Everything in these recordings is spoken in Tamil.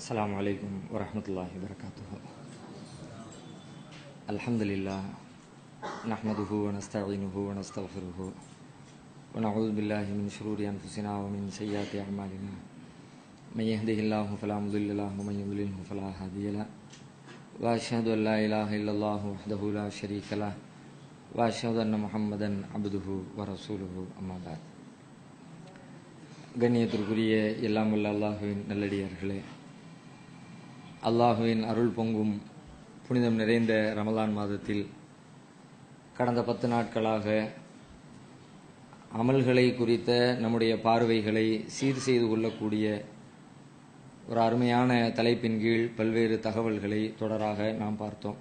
السلام عليكم ورحمة الله وبركاته. الحمد لله نحمده ونستعينه ونستغفره ونعوذ بالله من شرور أنفسنا ومن سيئات أعمالنا. من يهده الله فلا مضل له ومن يضلله فلا هادي له. وأشهد أن لا إله إلا الله وحده لا شريك له وأشهد أن محمدا عبده ورسوله أما بعد. கண்ணியத்திற்குரிய எல்லாம் வல்ல அல்லாஹுவின் நல்லடியார்களே, அல்லாஹுவின் அருள் பொங்கும் புனிதம் நிறைந்த ரமலான் மாதத்தில் கடந்த 10 நாட்களாக அமல்களை குறித்த நம்முடைய பார்வைகளை சீர் செய்து கொள்ளக்கூடிய ஒரு அருமையான தலைப்பின் கீழ் பல்வேறு தகவல்களை தொடராக நாம் பார்த்தோம்.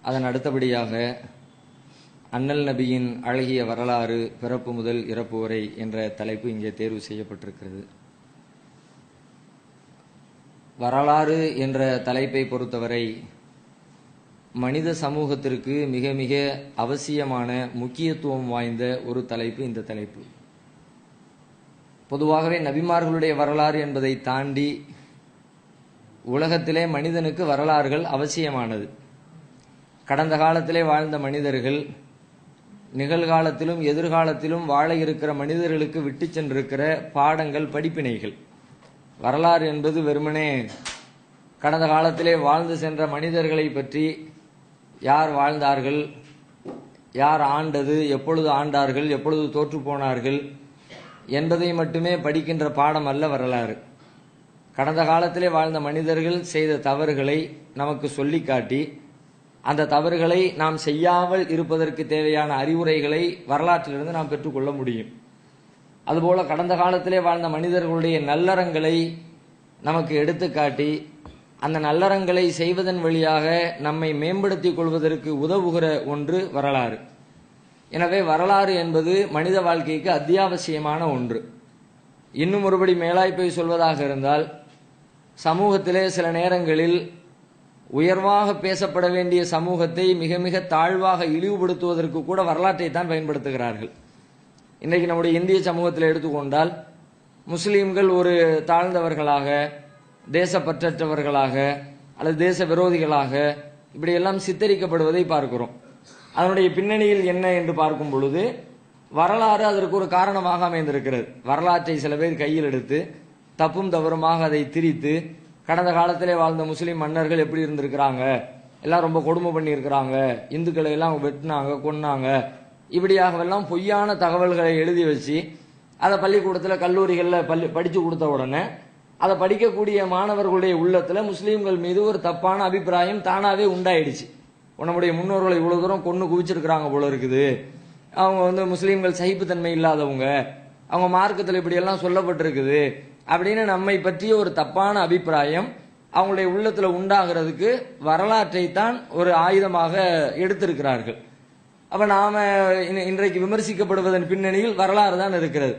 அதன் அடுத்தபடியாக அண்ணல் நபியின் அழகிய வரலாறு பிறப்பு முதல் இறப்பு வரை என்ற தலைப்பு இங்கே தேர்வு செய்யப்பட்டிருக்கிறது. வரலாறு என்ற தலைப்பை பொறுத்தவரை மனித சமூகத்திற்கு மிக மிக அவசியமான முக்கியத்துவம் வாய்ந்த ஒரு தலைப்பு இந்த தலைப்பு. பொதுவாகவே நபிமார்களுடைய வரலாறு என்பதை தாண்டி உலகத்திலே மனிதனுக்கு வரலாறுகள் அவசியமானது. கடந்த காலத்திலே வாழ்ந்த மனிதர்கள் நிகழ்காலத்திலும் எதிர்காலத்திலும் வாழ இருக்கிற மனிதர்களுக்கு விட்டு சென்றிருக்கிற பாடங்கள், படிப்பினைகள். வரலாறு என்பது வெறுமனே கடந்த காலத்திலே வாழ்ந்து சென்ற மனிதர்களை பற்றி, யார் வாழ்ந்தார்கள், யார் ஆண்டது, எப்பொழுது ஆண்டார்கள், எப்பொழுது தோற்று போனார்கள் என்பதை மட்டுமே படிக்கின்ற பாடம் அல்ல வரலாறு. கடந்த காலத்திலே வாழ்ந்த மனிதர்கள் செய்த தவறுகளை நமக்கு சொல்லி காட்டி அந்த தவறுகளை நாம் செய்யாமல் இருப்பதற்கு தேவையான அறிவுரைகளை வரலாற்றிலிருந்து நாம் பெற்றுக்கொள்ள முடியும். அதுபோல கடந்த காலத்திலே வாழ்ந்த மனிதர்களுடைய நல்லறங்களை நமக்கு எடுத்துக்காட்டி அந்த நல்லறங்களை செய்வதன் வழியாக நம்மை மேம்படுத்திக் கொள்வதற்கு உதவுகிற ஒன்று வரலாறு. எனவே வரலாறு என்பது மனித வாழ்க்கைக்கு அத்தியாவசியமான ஒன்று. இன்னும் ஒருபடி மேலாய் போய் சொல்வதாக இருந்தால், சமூகத்திலே சில நேரங்களில் உயர்வாக பேசப்பட வேண்டிய சமூகத்தை மிக மிக தாழ்வாக இழிவுபடுத்துவதற்கு கூட வரலாற்றை தான் பயன்படுத்துகிறார்கள். இன்றைக்கு நம்முடைய இந்திய சமூகத்தில் எடுத்துக்கொண்டால், முஸ்லீம்கள் ஒரு தாழ்ந்தவர்களாக, தேசப்பற்றற்றவர்களாக அல்லது தேச விரோதிகளாக இப்படியெல்லாம் சித்தரிக்கப்படுவதை பார்க்கிறோம். அதனுடைய பின்னணியில் என்ன என்று பார்க்கும் பொழுது வரலாறு அதற்கு ஒரு காரணமாக அமைந்திருக்கிறது. வரலாற்றை சில பேர் கையில் எடுத்து தப்பும் தவறுமாக அதை திரித்து, கடந்த காலத்திலே வாழ்ந்த முஸ்லீம் மன்னர்கள் எப்படி இருந்திருக்கிறாங்க, எல்லாம் ரொம்ப கொடுமை பண்ணி இருக்கிறாங்க, இந்துக்களை எல்லாம் வெட்டினாங்க, கொன்னாங்க, இப்படியாகவெல்லாம் பொய்யான தகவல்களை எழுதி வச்சு அதை பள்ளிக்கூடத்தில் கல்லூரிகளில் படித்து கொடுத்த உடனே அதை படிக்கக்கூடிய மாணவர்களுடைய உள்ளத்தில் முஸ்லீம்கள் மீது ஒரு தப்பான அபிப்பிராயம் தானாகவே உண்டாயிடுச்சு. நம்முடைய முன்னோர்களை இவ்வளவு தூரம் கொண்டு குவிச்சிருக்கிறாங்க போல இருக்குது, அவங்க முஸ்லீம்கள் சகிப்புத்தன்மை இல்லாதவங்க, அவங்க மார்க்கத்தில் இப்படியெல்லாம் சொல்லப்பட்டிருக்குது அப்படின்னு நம்மை பற்றிய ஒரு தப்பான அபிப்பிராயம் அவங்களுடைய உள்ளத்துல உண்டாகிறதுக்கு வரலாற்றை தான் ஒரு ஆயுதமாக எடுத்திருக்கிறார்கள். அப்ப நாம இன்றைக்கு விமர்சிக்கப்படுவதன் பின்னணியில் வரலாறு தான் இருக்கிறது.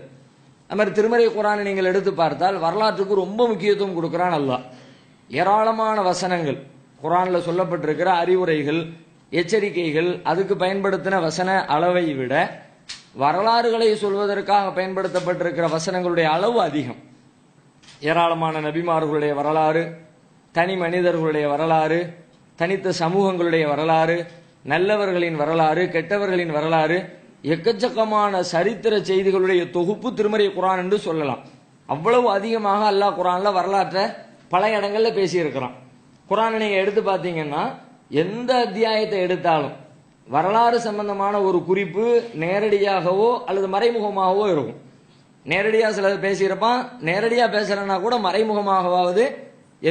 அது மாதிரி திருமறை குர்ஆனை நீங்கள் எடுத்து பார்த்தால் வரலாற்றுக்கு ரொம்ப முக்கியத்துவம் கொடுக்கிறான் அல்லாஹ். ஏராளமான வசனங்கள் குர்ஆன்ல சொல்லப்பட்டிருக்கிற அறிவுரைகள், எச்சரிக்கைகள், அதுக்கு பயன்படுத்தின வசன அளவை விட வரலாறுகளை சொல்வதற்காக பயன்படுத்தப்பட்டிருக்கிற வசனங்களுடைய அளவு அதிகம். ஏராளமான நபிமார்களுடைய வரலாறு, தனி மனிதர்களுடைய வரலாறு, தனித்த சமூகங்களுடைய வரலாறு, நல்லவர்களின் வரலாறு, கெட்டவர்களின் வரலாறு, எக்கச்சக்கமான சரித்திர செய்திகளுடைய தொகுப்பு திருமறை குர்ஆன் என்று சொல்லலாம். அவ்வளவு அதிகமாக அல்லாஹ் குர்ஆன்ல வரலாற்றை பல இடங்கள்ல பேசியிருக்கிறான். குர்ஆனை நீங்க எடுத்து பார்த்தீங்கன்னா எந்த அத்தியாயத்தை எடுத்தாலும் வரலாறு சம்பந்தமான ஒரு குறிப்பு நேரடியாகவோ அல்லது மறைமுகமாகவோ இருக்கும். நேரடியா சிலர் பேசியிருப்பான், நேரடியா பேசலன்னா கூட மறைமுகமாகவாவது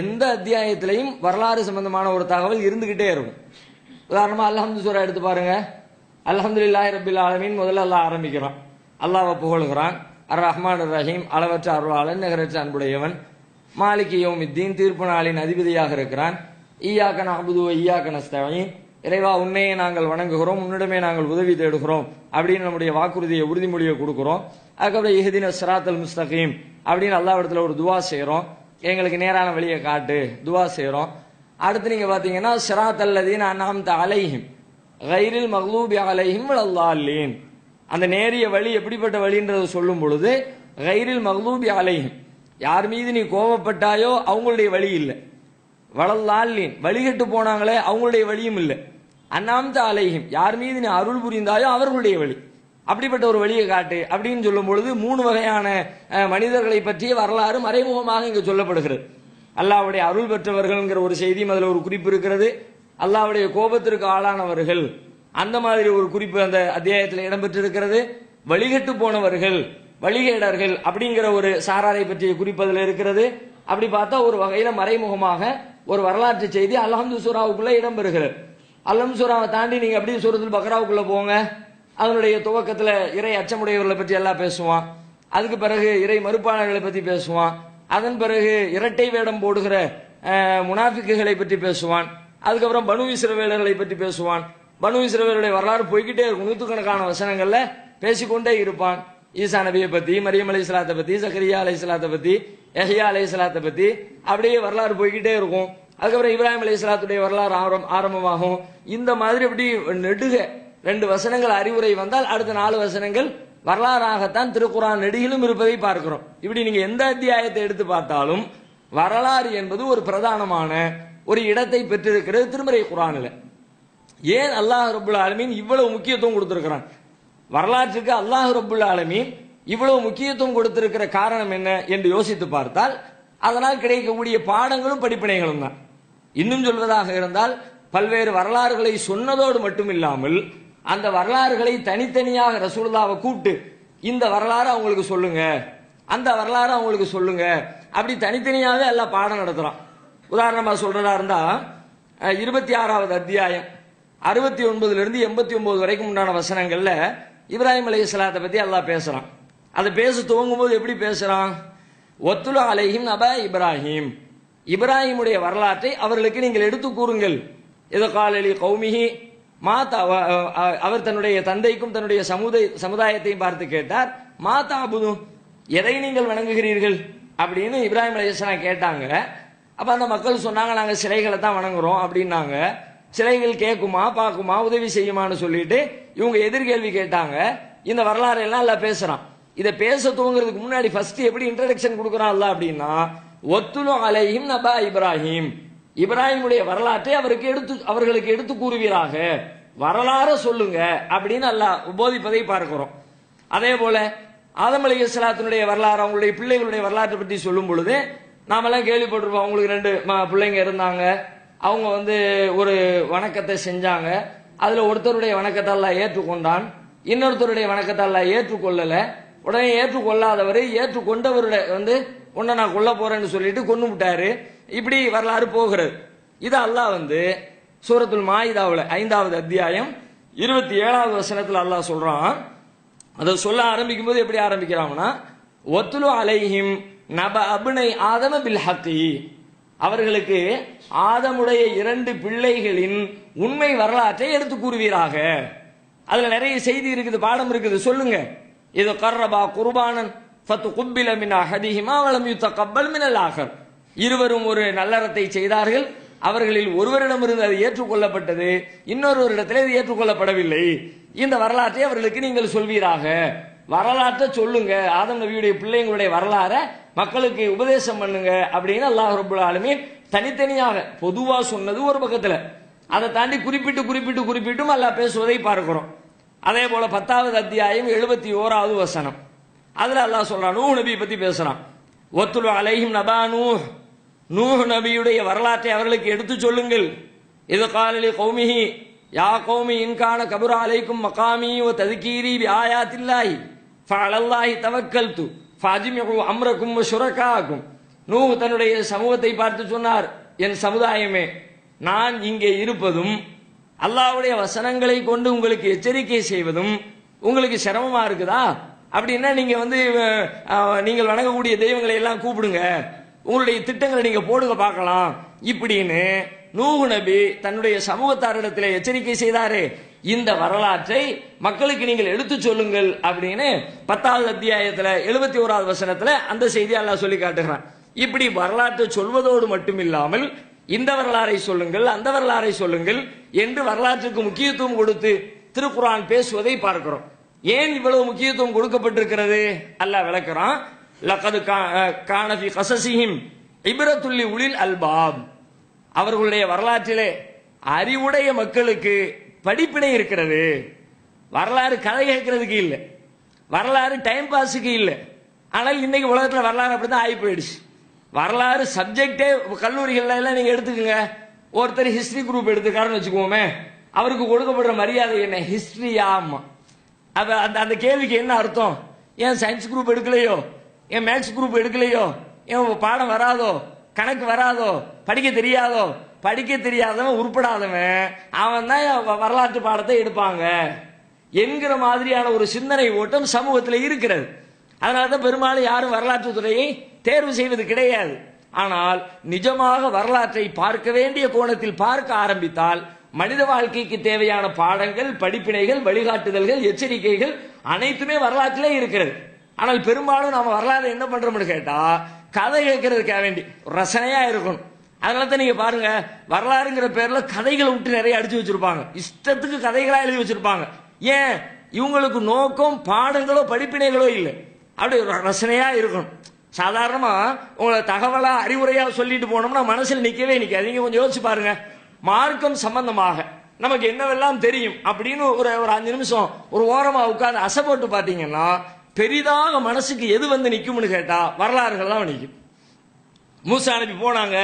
எந்த அத்தியாயத்திலையும் வரலாறு சம்பந்தமான ஒரு தகவல் இருந்துகிட்டே இருக்கும். உதாரணமா அல்ஹம்து சூரா எடுத்து பாருங்க. அல்ஹம்துலில்லாஹி ரப்பில் ஆலமீன் முதல்ல அல்லாஹ் ஆரம்பிக்கிறான், அல்லாஹ்வை புகழுகிறான். அர் ரஹ்மான் ரஹீம், அளவற்ற அருளாளன், நிகரற்ற அன்புடையவன். மாலிகி யௌமித்தீன், தீர்ப்பு நாளின் அதிபதியாக இருக்கிறான். ஈயாக்க நஅபுது வ ஈயாக்க நஸ்தஈன், இறைவா உன்னையே நாங்கள் வணங்குகிறோம், உன்னிடமே நாங்கள் உதவி தேடுகிறோம் அப்படின்னு நம்முடைய வாக்குறுதியை, உறுதிமொழியை கொடுக்கிறோம். அதுக்கப்புறம் இஹ்தின ஸிராத்தல் முஸ்தகீம் அப்படின்னு அல்லாஹ்விடத்துல ஒரு துவா செய்யறோம், எங்களுக்கு நேரான வழியை காட்டு, துவா செய்யறோம். அடுத்து நீங்க பாத்தீங்கன்னா ஸிராத்தல் லதீன அன்அம்த அலைஹிம் கைரில் மக்லூபி அலைஹிம் வலல்லாலீன், அந்த நேரிய வழி எப்படிப்பட்ட வழின்றதை சொல்லும் பொழுது கைரில் மக்லூபி அலைஹிம், யார் மீது நீ கோபப்பட்டாயோ அவங்களுடைய வழி இல்லை, வளல்லாலின் வழிகட்டு போனாங்களே அவங்களுடைய வழியும் இல்லை, அண்ணாம்த அலைஹிம் யார் மீது நீ அருள் புரிந்தாயோ அவர்களுடைய வழி, அப்படிப்பட்ட ஒரு வழியை காட்டு அப்படின்னு சொல்லும் பொழுது 3 வகையான மனிதர்களை பற்றிய வரலாறு மறைமுகமாக இங்கு சொல்லப்படுகிறது. அல்லாஹ்வுடைய அருள் பெற்றவர்கள்ங்கிற ஒரு செய்தியும் அதில் ஒரு குறிப்பு இருக்கிறது. அல்லாஹ்வுடைய கோபத்திற்கு ஆளானவர்கள் அந்த மாதிரி ஒரு குறிப்பு அந்த அத்தியாயத்தில் இடம்பெற்றிருக்கிறது. வழிகட்டு போனவர்கள் வழிகேடர்கள் அப்படிங்கிற ஒரு சாராரை பற்றிய குறிப்பு அதில் இருக்கிறது. அப்படி பார்த்தா ஒரு வகையில மறைமுகமாக ஒரு வரலாற்று செய்தி அல்ஹம்து சூராவுக்குள்ள இடம்பெறுகிறது. அல்ஹம்து சூராவை தாண்டி நீங்க அப்படியே சூரத்துல் பக்ராவுக்குள்ள போங்க, அதனுடைய துவக்கத்துல இறை அச்சமுடையவர்களை பற்றி எல்லாம் பேசுவான். அதுக்கு பிறகு இறை மறுப்பாளர்களை பற்றி பேசுவான். அதன் பிறகு இரட்டை வேடம் போடுகிற முனாஃபிக்குகளை பற்றி பேசுவான். அதுக்கப்புறம் பனு இஸ்ரவேலர்களை பற்றி பேசுவான். பனு இஸ்ரவேலுடைய வரலாறு போய்கிட்டே இருக்கும். 100கணக்கான வசனங்கள்ல பேசிக்கொண்டே இருப்பான். ஈசா நபியை பத்தி, மரியம் அலைஹிஸ்ஸலாத்தை பத்தி, சக்கரியா அலைஹிஸ்ஸலாத்தை பத்தி, யஹ்யா அலைஹிஸ்ஸலாத்தை பத்தி அப்படியே வரலாறு போய்கிட்டே இருக்கும். அதுக்கப்புறம் இப்ராஹிம் அலைஹிஸ்ஸலாத்துடைய வரலாறு ஆரம்பமாகும். இந்த மாதிரி அப்படி நெடுக 2 வசனங்கள் அறிவுரை வந்தால் அடுத்த 4 வசனங்கள் வரலாறாகத்தான் திருக்குர்ஆன் நெடுகிலும் இருப்பதை பார்க்கிறோம். இப்படி நீங்க எந்த அத்தியாயத்தை எடுத்து பார்த்தாலும் வரலாறு என்பது ஒரு பிரதானமான ஒரு இடத்தை பெற்றிருக்கிறது திருமறை குர்ஆனில். ஏன் அல்லாஹ் ரப்புல் ஆலமீன் இவ்வளவு முக்கியத்துவம் கொடுத்திருக்கிறான்? வரலாற்றுக்கு அல்லாஹ் ரப்புல் ஆலமீன் இவ்வளவு முக்கியத்துவம் கொடுத்திருக்கிற காரணம் என்ன என்று யோசித்து பார்த்தால் அதனால் கிடைக்கக்கூடிய பாடங்களும் படிப்பினைகளும் தான். இன்னும் சொல்வதாக இருந்தால் பல்வேறு வரலாறுகளை சொன்னதோடு மட்டும் இல்லாமல் அந்த வரலாறுகளை தனித்தனியாக ரசூலுல்லாஹ்வை கூப்பிட்டு இந்த வரலாறு அவங்களுக்கு சொல்லுங்க, அந்த வரலாறு அவங்களுக்கு சொல்லுங்க, அப்படி தனித்தனியாவே எல்லாம் பாடம் நடத்துறான். உதாரணமா சொல்றதா இருந்தா 26வது அத்தியாயம் 69 89 வரைக்கும் உண்டான வசனங்கள்ல இப்ராஹிம் அலைஹிஸ்ஸலாத்தை பத்தி அல்லாஹ் பேசுறான். அதை பேச துவங்கும் போது எப்படி பேசுறான்? ஒத்துலு அலைஹிம் நபா இப்ராஹிம், இப்ராஹிமுடைய வரலாற்றை அவர்களுக்கு நீங்கள் எடுத்து கூறுங்கள். இது காலலி கௌமிஹி மாதா, அவர் தன்னுடைய தந்தைக்கும் தன்னுடைய சமுதாயத்தையும் பார்த்து கேட்டார், மாதா அபுது, எதை நீங்கள் வணங்குகிறீர்கள் அப்படின்னு இப்ராஹிம் அலைஹிஸ்ஸலாம் கேட்டாங்க. அப்ப அந்த மக்கள் சொன்னாங்க, நாங்க சிலைகளை தான் வணங்குறோம் அப்படின்னாங்க. சிலைகள் கேட்குமா பார்க்குமா உதவி செய்யுமான்னு சொல்லிட்டு இவங்க எதிர்கேள்வி கேட்டாங்க. இந்த வரலாறு எல்லாம் எல்லாம் பேசுறான். இதை பேச துவங்குறதுக்கு முன்னாடி ஃபர்ஸ்ட் எப்படி இன்ட்ரடக்ஷன் கொடுக்கறான் அல்லாஹ் அப்படின்னா, ஒத்துலு அலைஹிம் நபா இப்ராஹிம், இப்ராஹிமுடைய வரலாற்றை அவர்களுக்கு எடுத்து கூறுவீராக, வரலாறு சொல்லுங்க அப்படின்னு அல்லாஹ் போதிப்பதை பார்க்கிறோம். அதே போல ஆதம் அலைஹிஸ்ஸலாத்துடைய வரலாறு, அவங்களுடைய பிள்ளைகளுடைய வரலாற்றை பற்றி சொல்லும் பொழுது நாமெல்லாம் கேள்விப்பட்டிருப்போம். அவங்களுக்கு 2 பிள்ளைங்க இருந்தாங்க. அவங்க ஒரு வணக்கத்தை செஞ்சாங்க. அதுல ஒருத்தருடைய வணக்கத்தை அல்லாஹ் ஏற்றுக்கொண்டான், இன்னொருத்தருடைய வணக்கத்தை அல்லாஹ் ஏற்றுக்கொள்ளல. உடனே ஏற்றுக்கொள்ளாதவர் ஏற்றுக்கொண்டவருடைய உன்னை நான் கொல்ல போறேன்னு சொல்லிட்டு கொன்னு விட்டாரு. இப்படி வரலாறு போகிறது. இது அல்லாஹ் சூரத்துல் மாயிதாவுல 5வது அத்தியாயம் 27வது வசனத்துல அல்லாஹ் சொல்றான். அதை சொல்ல ஆரம்பிக்கும் போது எப்படி ஆரம்பிக்கிறாங்கன்னா, ஒத்துலு அலைஹிம் நப அப்னை ஆதம பில் ஹக்கி, அவர்களுக்கு ஆதமுடைய 2 பிள்ளைகளின் உண்மை வரலாற்றை எடுத்து கூறுவீராக. அதுல நிறைய செய்தி இருக்குது, பாடம் இருக்குது, சொல்லுங்க. இது கர்ரபா குர்பானன் ஃபத்து குப்பில மின் அஹதிஹிமா வலம் யுத்தகப்பல் மினல் ஆகர், இருவரும் ஒரு நல்லறத்தை செய்தார்கள், அவர்களில் ஒருவரிடமிருந்து அது ஏற்றுக்கொள்ளப்பட்டது, இன்னொருவரிடத்திலே அது ஏற்றுக்கொள்ளப்படவில்லை. இந்த வரலாற்றை அவர்களுக்கு நீங்கள் சொல்வீராக, வரலாற்றை சொல்லுங்க, ஆதம் நபியுடைய பிள்ளைங்களுடைய வரலாறை மக்களுக்கு உபதேசம் பண்ணுங்க அப்படின்னு அல்லாஹ் ரப்புல் ஆலமீன் தனித்தனியாக பொதுவா சொன்னது ஒரு பக்கத்துல, அதை தாண்டி குறிப்பிட்டும் அல்லாஹ் பேசுவதை பார்க்கிறோம். அதே போல 10வது அத்தியாயம் 71வது வசனம், அதுல அல்லாஹ் சொல்றான், நூஹ் நபி பத்தி பேசுறான். ஒத்துலு அலைஹிம் நபா நூஹ், நூஹ் நபியுடைய வரலாற்றை அவர்களுக்கு எடுத்து சொல்லுங்கள். இது காலலி கௌமிஹி யா கௌமி இன்கான கபுர அலைக்கும் மகாமி வ தذكீரி பிஆயாத்தில்லாஹி ஃபஅலல்லாஹி தவக்கல்து ஃபஅஜ்மிஉ அம்ரக்கும் வ ஷுரகாக்கும். நூஹ் தன்னுடைய சமூகத்தை பார்த்து சொன்னார், என் சமுதாயமே, நான் இங்கே இருப்பதும் அல்லாஹ்வுடைய வசனங்களை கொண்டு உங்களுக்கு எச்சரிக்கை செய்வதும் உங்களுக்கு சிரமமா இருக்குதா? அப்படின்னா நீங்க நீங்கள் வணங்கக்கூடிய தெய்வங்களை எல்லாம் கூப்பிடுங்க, உங்களுடைய திட்டங்களை நீங்க போடுங்க பார்க்கலாம் இப்படின்னு நூஹ் நபி தன்னுடைய சமூகத்தாரிடத்தில் எச்சரிக்கை செய்தாரு. இந்த வரலாற்றை மக்களுக்கு நீங்கள் எடுத்து சொல்லுங்கள் அப்படின்னு 10வது அத்தியாயத்துல 71வது வசனத்துல அந்த செய்தி அல்லாஹ் சொல்லி காட்டுகிறான். இப்படி வரலாற்றை சொல்வதோடு மட்டுமில்லாமல் இந்த வரலாறை சொல்லுங்கள், அந்த வரலாறை சொல்லுங்கள் என்று வரலாற்றுக்கு முக்கியத்துவம் கொடுத்து திருக்குர்ஆன் பேசுவதை பார்க்கிறோம். ஏன் இவ்வளவு முக்கியத்துவம் கொடுக்கப்பட்டிருக்கிறது அல்லாஹ் விளக்குறான். லகது கான ஃபீ கஸஸிஹிம் இப்ரத்துல் லிஉலில் அல்பாப். அவர்களுடைய வரலாற்றிலே அறிவுடைய மக்களுக்கு படிப்பினை இருக்கிறது. வரலாறு கதை கேட்கறதுக்கு இல்லை, வரலாறு டைம் பாஸுக்கு இல்லை. ஆனால் இன்னைக்கு உலகத்தில் வரலாறு அப்படித்தான் ஆகி போயிடுச்சு. வரலாறு சப்ஜெக்டே கல்லூரிகள்ல எல்லாம் நீங்க எடுத்துக்கோங்க. ஒருத்தர் ஹிஸ்டரி குரூப் எடுத்துக்காருன்னு வச்சுக்கோமே, அவருக்கு கொடுக்கப்படுற மரியாதை என்ன? ஹிஸ்டரியா? அந்த கேள்விக்கு என்ன அர்த்தம்? ஏன் சயின்ஸ் குரூப் எடுக்கலையோ, ஏன் மேக்ஸ் குரூப் எடுக்கலையோ, ஏன் பாடம் வராதோ, கணக்கு வராதோ, படிக்க தெரியாதோ? படிக்க தெரியாதவன் உருப்படாதவன் அவன் தான் வரலாற்று பாடத்தை எடுப்பாங்க என்கிற மாதிரியான ஒரு சிந்தனை ஓட்டம் சமூகத்தில் இருக்கிறது. அதனாலதான் பெரும்பாலும் யாரும் வரலாற்று துறையை தேர்வு செய்வது கிடையாது. ஆனால் நிஜமாக வரலாற்றை பார்க்க வேண்டிய கோணத்தில் பார்க்க ஆரம்பித்தால் மனித வாழ்க்கைக்கு தேவையான பாடங்கள், படிப்பினைகள், வழிகாட்டுதல்கள், எச்சரிக்கைகள் அனைத்துமே வரலாற்றிலே இருக்கிறது. ஆனால் பெரும்பாலும் நாம வரலாறு என்ன பண்றோம்னு கேட்டா, கதை கேட்கறதுக்காக வேண்டி ரசனையா இருக்கணும். அதனால தான் நீங்க பாருங்க, வரலாறுங்கிற பேர்ல கதைகளை விட்டு நிறைய அடிச்சு வச்சிருப்பாங்க, இஷ்டத்துக்கு கதைகளா எழுதி வச்சிருப்பாங்க. ஏன்? இவங்களுக்கு நோக்கம் பாடங்களோ படிப்பினைகளோ இல்லை, அப்படி ரசனையா இருக்கணும். சாதாரணமா உங்களை தகவலா அறிவுரையா சொல்லிட்டு போனோம்னா மனசில் நிக்கவே நிக்காது. நீங்க கொஞ்சம் யோசிச்சு பாருங்க, மார்க்கம் சம்பந்தமாக நமக்கு என்னவெல்லாம் தெரியும் அப்படின்னு ஒரு 5 நிமிஷம் ஒரு ஓரமா உட்கார்ந்து அசை போட்டு பாத்தீங்கன்னா பெரிதாக மனசுக்கு எது வந்து நிக்கும்னு கேட்டா வரலாறுகள் தான் நிக்கும். மூசா நபி போனாங்க,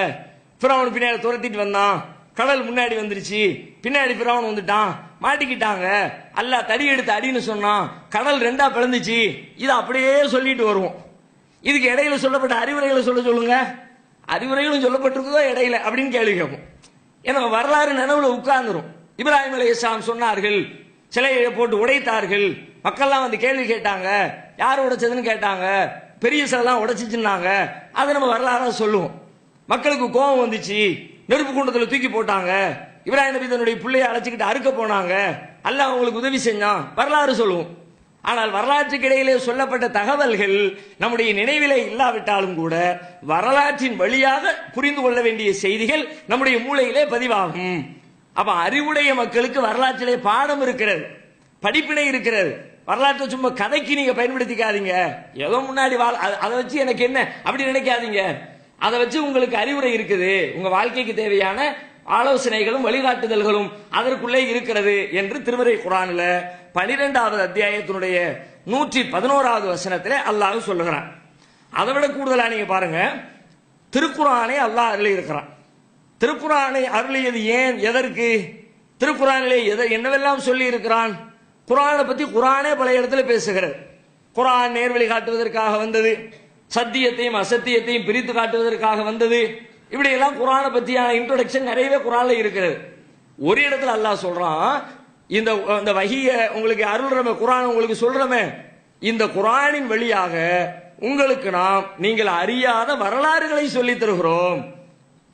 பிறவன் பின்னாடி துரத்திட்டு வந்தான், கடல் முன்னாடி வந்துருச்சு, பின்னாடி பிறவன் வந்துட்டான், மாட்டிக்கிட்டாங்க, அல்லாஹ் தடி எடுத்து அடின்னு சொன்னான், கடல் 2ஆ பிளந்துச்சு. இதை அப்படியே சொல்லிட்டு வருவோம். இதுக்கு இடையில சொல்லப்பட்ட அறிவுரைகளை சொல்லுங்க, அறிவுரைகளும் சொல்லப்பட்டிருக்குதோ இடையில அப்படின்னு கேள்வி கேட்போம். ஏன்னா வரலாறு நினைவுல உட்கார்ந்துரும். இப்ராஹிம் அலைஹிஸ்ஸலாம் சொன்னார்கள், சிலையை போட்டு உடைத்தார்கள், மக்கள்லாம் வந்து கேள்வி கேட்டாங்க, யார் உடைச்சதுன்னு கேட்டாங்க, பெரிய சிலைலாம் உடைச்சிச்சுன்னாங்க. அதை நம்ம வரலாறா சொல்லுவோம். மக்களுக்கு கோபம் வந்துச்சு, நெருப்பு குண்டத்தில் தூக்கி போட்டாங்க, இப்ராஹிம் நபி தன்னுடைய பிள்ளையை அழைச்சிக்கிட்டு அறுக்க போனாங்க, அல்லாஹ் அவங்களுக்கு உதவி செஞ்சான், வரலாறு சொல்லுவோம். ஆனால் வரலாற்றுக்கு இடையிலே சொல்லப்பட்ட தகவல்கள் நம்முடைய நினைவிலே இல்லாவிட்டாலும் கூட வரலாற்றின் வழியாக புரிந்து கொள்ள வேண்டிய செய்திகள் நம்முடைய மூளையிலே பதிவாகும். அப்ப அறிவுடைய மக்களுக்கு வரலாற்றிலே பாடம் இருக்கிறது, படிப்பினை இருக்கிறது. வரலாற்றை சும்மா கதைக்கு நீங்க பயன்படுத்திக்காதீங்க. ஏதோ முன்னாடி அதை வச்சு எனக்கு என்ன அப்படி நினைக்காதீங்க. அதை வச்சு உங்களுக்கு அறிவுரை இருக்குது, உங்க வாழ்க்கைக்கு தேவையான ஆலோசனைகளும் வழிகாட்டுதல்களும் அதற்குள்ளே இருக்கிறது என்று திருமறை குர்ஆன்ல 12வது அத்தியாயத்தினுடைய 111வது வசனத்திலே அல்லாஹ் சொல்லுகிறான். அதை விட கூடுதலா நீங்க பாருங்க, திருக்குர்ஆனை அல்லாஹ் அருளி இருக்கிறான். திருக்குர்ஆனை அருளியது ஏன், எதற்கு? திருக்குர்ஆனிலே என்னவெல்லாம் சொல்லி இருக்கிறான்? குர்ஆனை பத்தி குர்ஆனே பல இடத்துல பேசுகிறது. குர்ஆன் நேர்வழி காட்டுவதற்காக வந்தது, சத்தியத்தையும் அசத்தியத்தையும் பிரித்து காட்டுவதற்காக வந்தது. இப்படி எல்லாம் குர்ஆனை பத்தியான இன்ட்ரோடக்ஷன் நிறையவே குர்ஆன்ல இருக்கிறது. ஒரு இடத்துல அல்லாஹ் சொல்றான், இந்த வஹிய உங்களுக்கு அருள்றமே, குர்ஆன் உங்களுக்கு சொல்றமே, இந்த குர்ஆனின் வழியாக உங்களுக்கு நாம் நீங்கள் அறியாத வரலாறுகளை சொல்லி தருகிறோம்.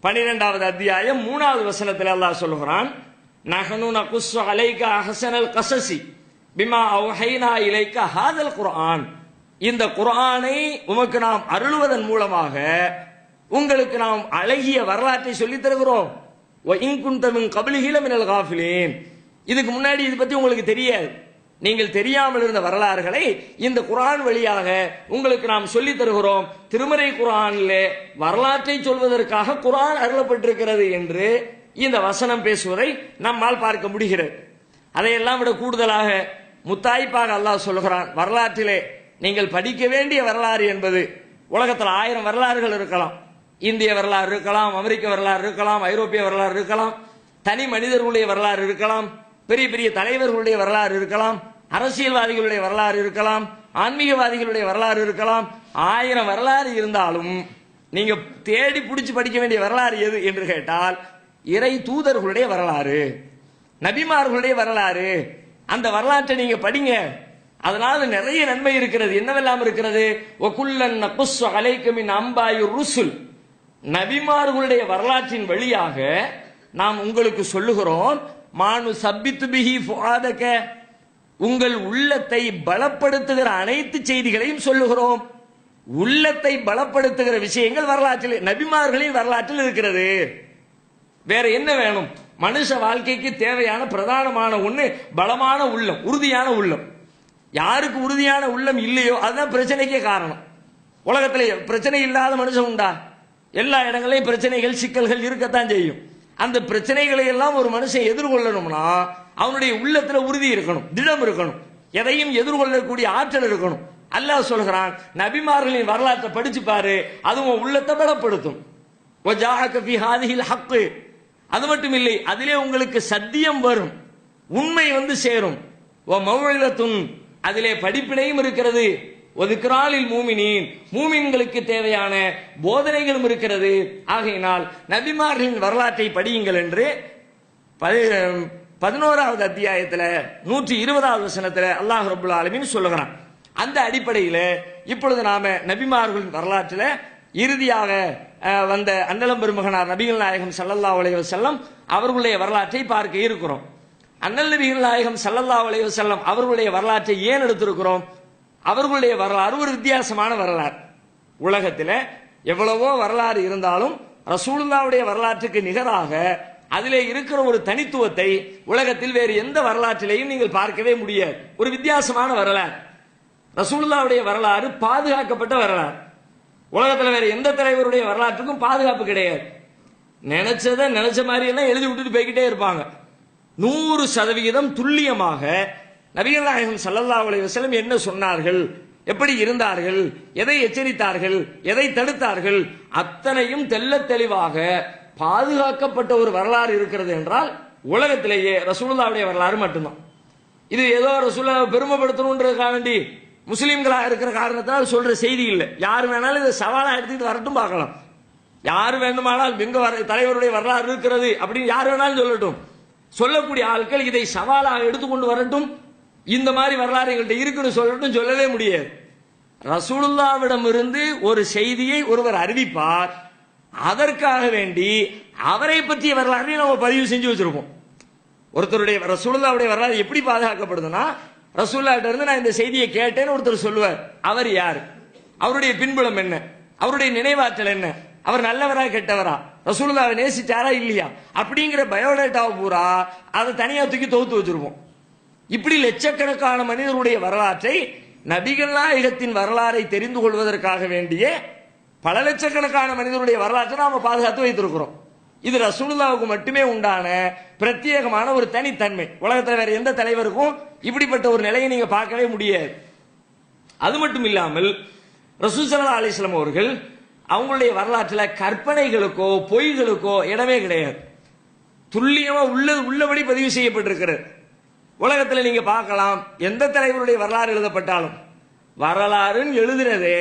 12வது அத்தியாயம் 3வது வசனத்தில் அல்லாஹ் சொல்லுகிறான், நஹனு நகுஸ்ஸு அலைக அஹ்ஸனல் கஸஸி பிமா அவ்ஹைனா இலைக ஹாதல் குர்ஆன். இந்த குர்ஆனை உமக்கு நாம் அருளுவதன் மூலமாக உங்களுக்கு நாம் அழகிய வரலாற்றை சொல்லித் தருகிறோம். வ இன் குன்த மின் கப்லிஹி லமினல் காஃபிலீன். இதுக்கு முன்னாடி இது பத்தி உங்களுக்கு தெரியாது, நீங்கள் தெரியாமல் இருந்த வரலாறுகளை இந்த குர்ஆன் வழியாக உங்களுக்கு நாம் சொல்லித் தருகிறோம். திருமறை குர்ஆனிலே வரலாற்றை சொல்வதற்காக குர்ஆன் அருளப்பட்டிருக்கிறது என்று இந்த வசனம் பேசுவதை நம்மால் பார்க்க முடிகிறது. அதையெல்லாம் விட கூடுதலாக முத்தாய்ப்பாக அல்லாஹ் சொல்கிறான், வரலாற்றிலே நீங்கள் படிக்க வேண்டிய வரலாறு என்பது உலகத்தில் 1000 வரலாறுகள் இருக்கலாம். இந்திய வரலாறு இருக்கலாம், அமெரிக்க வரலாறு இருக்கலாம், ஐரோப்பிய வரலாறு இருக்கலாம், தனி மனிதர்களுடைய வரலாறு இருக்கலாம், பெரிய பெரிய தலைவர்களுடைய வரலாறு இருக்கலாம், அரசியல்வாதிகளுடைய வரலாறு இருக்கலாம், ஆன்மீகவாதிகளுடைய வரலாறு இருக்கலாம். 1000 வரலாறு இருந்தாலும் நீங்க தேடி பிடிச்சு படிக்க வேண்டிய வரலாறு எது என்று கேட்டால் இறை தூதர்களுடைய வரலாறு, நபிமார்களுடைய வரலாறு. அந்த வரலாற்றை நீங்க படிங்க, அதனால நிறைய நன்மை இருக்கிறது. என்னவெல்லாம் இருக்கிறது? வகுல்லன் நகுஸ்ஸு அலைக மின் அம்பாயிர் ருசுல். நபிமார்களுடைய வரலாற்றின் வழியாக நாம் உங்களுக்கு சொல்லுகிறோம், மானு சப்பித்து பிஹி ஃபுஆதக, உங்கள் உள்ளத்தை பலப்படுத்துகிற அனைத்து செய்திகளையும் சொல்லுகிறோம். உள்ளத்தை பலப்படுத்துகிற விஷயங்கள் வரலாற்றில், நபிமார்களின் வரலாற்றில் இருக்கிறது. வேற என்ன வேணும்? மனுஷ வாழ்க்கைக்கு தேவையான பிரதானமான ஒண்ணு பலமான உள்ளம், உறுதியான உள்ளம். யாருக்கு உறுதியான உள்ளம் இல்லையோ அதுதான் பிரச்சனைக்கே காரணம். உலகத்துல பிரச்சனை இல்லாத மனுஷன் உண்டா? எல்லா இடங்களையும் பிரச்சனைகள் சிக்கல்கள் இருக்கத்தான் செய்யும். அந்த பிரச்சனைகளை எல்லாம் ஒரு மனுஷன் எதிர்கொள்ளணும்னா அவனுடைய உள்ளத்துல உறுதி இருக்கணும், திடம் இருக்கணும், எதையும் எதிர்கொள்ளக்கூடிய ஆற்றல் இருக்கணும். அல்லாஹ் சொல்கிறான், நபிமார்களின் வரலாற்றை படிச்சு பாரு, அதுவும் உள்ளத்தை பலப்படுத்தும். அது மட்டும் இல்லை, அதிலே உங்களுக்கு சத்தியம் வரும், உண்மை வந்து சேரும். அதிலே படிப்பினையும் இருக்கிறது. ஒதுக்கிறாளில் மூமினின், மூமின்களுக்கு தேவையான போதனைகளும் இருக்கிறது. ஆகையினால் நபிமார்களின் வரலாற்றை படியுங்கள் என்று 11வது அத்தியாயத்தில் 120வது வசனத்தில் அல்லாஹ் ரப்புல் ஆலமீன் சொல்லுகிறான். அந்த அடிப்படையில் இப்பொழுது நாம நபிமார்களின் வரலாற்றில் இறுதியாக வந்த அன்னலம் பெருமகனார் நபிகள் நாயகம் ஸல்லல்லாஹு அலைஹி வஸல்லம் அவர்களுடைய வரலாற்றை பார்க்க இருக்கிறோம். அண்ணல் நபிகள் நாயகம் ஸல்லல்லாஹு அலைஹி வஸல்லம் அவர்களுடைய வரலாற்றை ஏன் எடுத்திருக்கிறோம்? அவர்களுடைய வரலாறு ஒரு வித்தியாசமான வரலாறு. உலகத்தில் எவ்வளவோ வரலாறு இருந்தாலும் ரசூலுல்லாஹ்வுடைய வரலாற்றுக்கு நிகராக அதிலே இருக்கிற ஒரு தனித்துவத்தை உலகத்தில் வேறு எந்த வரலாற்றிலையும் நீங்கள் பார்க்கவே முடியாது. ஒரு வித்தியாசமான வரலாறு. ரசூலுல்லாஹ்வுடைய வரலாறு பாதுகாக்கப்பட்ட வரலாறு. உலகத்தில் வேற எந்த தலைவருடைய வரலாற்றுக்கும் பாதுகாப்பு கிடையாது. நினைச்சதை நினைச்ச மாதிரி எல்லாம் எழுதி விட்டுட்டு போய்கிட்டே இருப்பாங்க. 100% துல்லியமாக நபிகள் நாயகம் ஸல்லல்லாஹு அலைஹி வஸல்லம் என்ன சொன்னார்கள், எப்படி இருந்தார்கள், எதை எச்சரித்தார்கள், எதை தடுத்தார்கள், அத்தனையும் தெள்ள தெளிவாக பாதுகாக்கப்பட்ட ஒரு வரலாறு இருக்கிறது என்றால் உலகத்திலேயே ரசூலுல்லாஹ்வுடைய வரலாறு மட்டும்தான். இது ஏதோ ரசூலுல்லாஹ்வை பெருமைப்படுத்தணுன்றதுக்காக வேண்டி முஸ்லீம்களாக இருக்கிற காரணத்தினால் சொல்ற செய்தி இல்லை. யார் வேணாலும் இதை சவாலா எடுத்துக்கிட்டு வரட்டும், பார்க்கலாம். யார் வேண்டுமானால் எங்க தலைவருடைய வரலாறு இருக்கிறது அப்படின்னு யார் வேணாலும் சொல்லட்டும். சொல்லக்கூடிய ஆட்கள் இதை சவாலாக எடுத்துக்கொண்டு வரட்டும், இந்த மாதிரி வரலாறு எங்கள்கிட்ட இருக்குன்னு சொல்லட்டும், சொல்லவே முடியாது. ரசூலுல்லாஹ்விடம் இருந்து ஒரு செய்தியை ஒருவர் அறிவிப்பார், அதற்காக வேண்டி அவரை பற்றிய வரலாறை நம்ம பதிவு செஞ்சு வச்சிருப்போம். ஒருத்தருடைய ரசூலுல்லாஹ்வுடைய வரலாறு எப்படி பாதுகாக்கப்படுதுன்னா, ரசூலுல்லாஹ்ட்ட இருந்து நான் இந்த செய்தியை கேட்டேன்னு ஒருத்தர் சொல்லுவார். அவர் யார், அவருடைய பின்புலம் என்ன, அவருடைய நினைவாற்றல் என்ன, அவர் நல்லவரா கெட்டவரா, ரசூலுல்லாஹ்வை நேசிச்சாரா இல்லையா, அப்படிங்கிற பயோடேட்டாவை பூரா அதை தனியா தூக்கி தொகுத்து வச்சிருப்போம். இப்படி லட்சக்கணக்கான மனிதர்களுடைய வரலாற்றை, நபிகள் நாயகத்தின் வரலாறை தெரிந்து கொள்வதற்காக வேண்டிய பல லட்சக்கணக்கான மனிதர்களுடைய வரலாற்றை நாம பாதுகாத்து வைத்திருக்கிறோம். இது ரசூலுல்லாஹ்வுக்கு மட்டுமே உண்டான பிரத்யேகமான ஒரு தனித்தன்மை. உலகத்தில் வேற எந்த தலைவருக்கும் இப்படிப்பட்ட ஒரு நிலையை நீங்க பார்க்கவே முடியாது. அது மட்டும் இல்லாமல் ரசூல் ஸல்லல்லாஹு அலைஹி வஸல்லம் அவர்கள் அவங்களுடைய வரலாற்றில் கற்பனைகளுக்கோ பொய்களுக்கோ இடமே கிடையாது. துல்லியமா உள்ளபடி பதிவு செய்யப்பட்டிருக்கிறது. உலகத்தில் நீங்க பார்க்கலாம், எந்த தலைவருடைய வரலாறு எழுதப்பட்டாலும் வரலாறுன்னு எழுதுனதே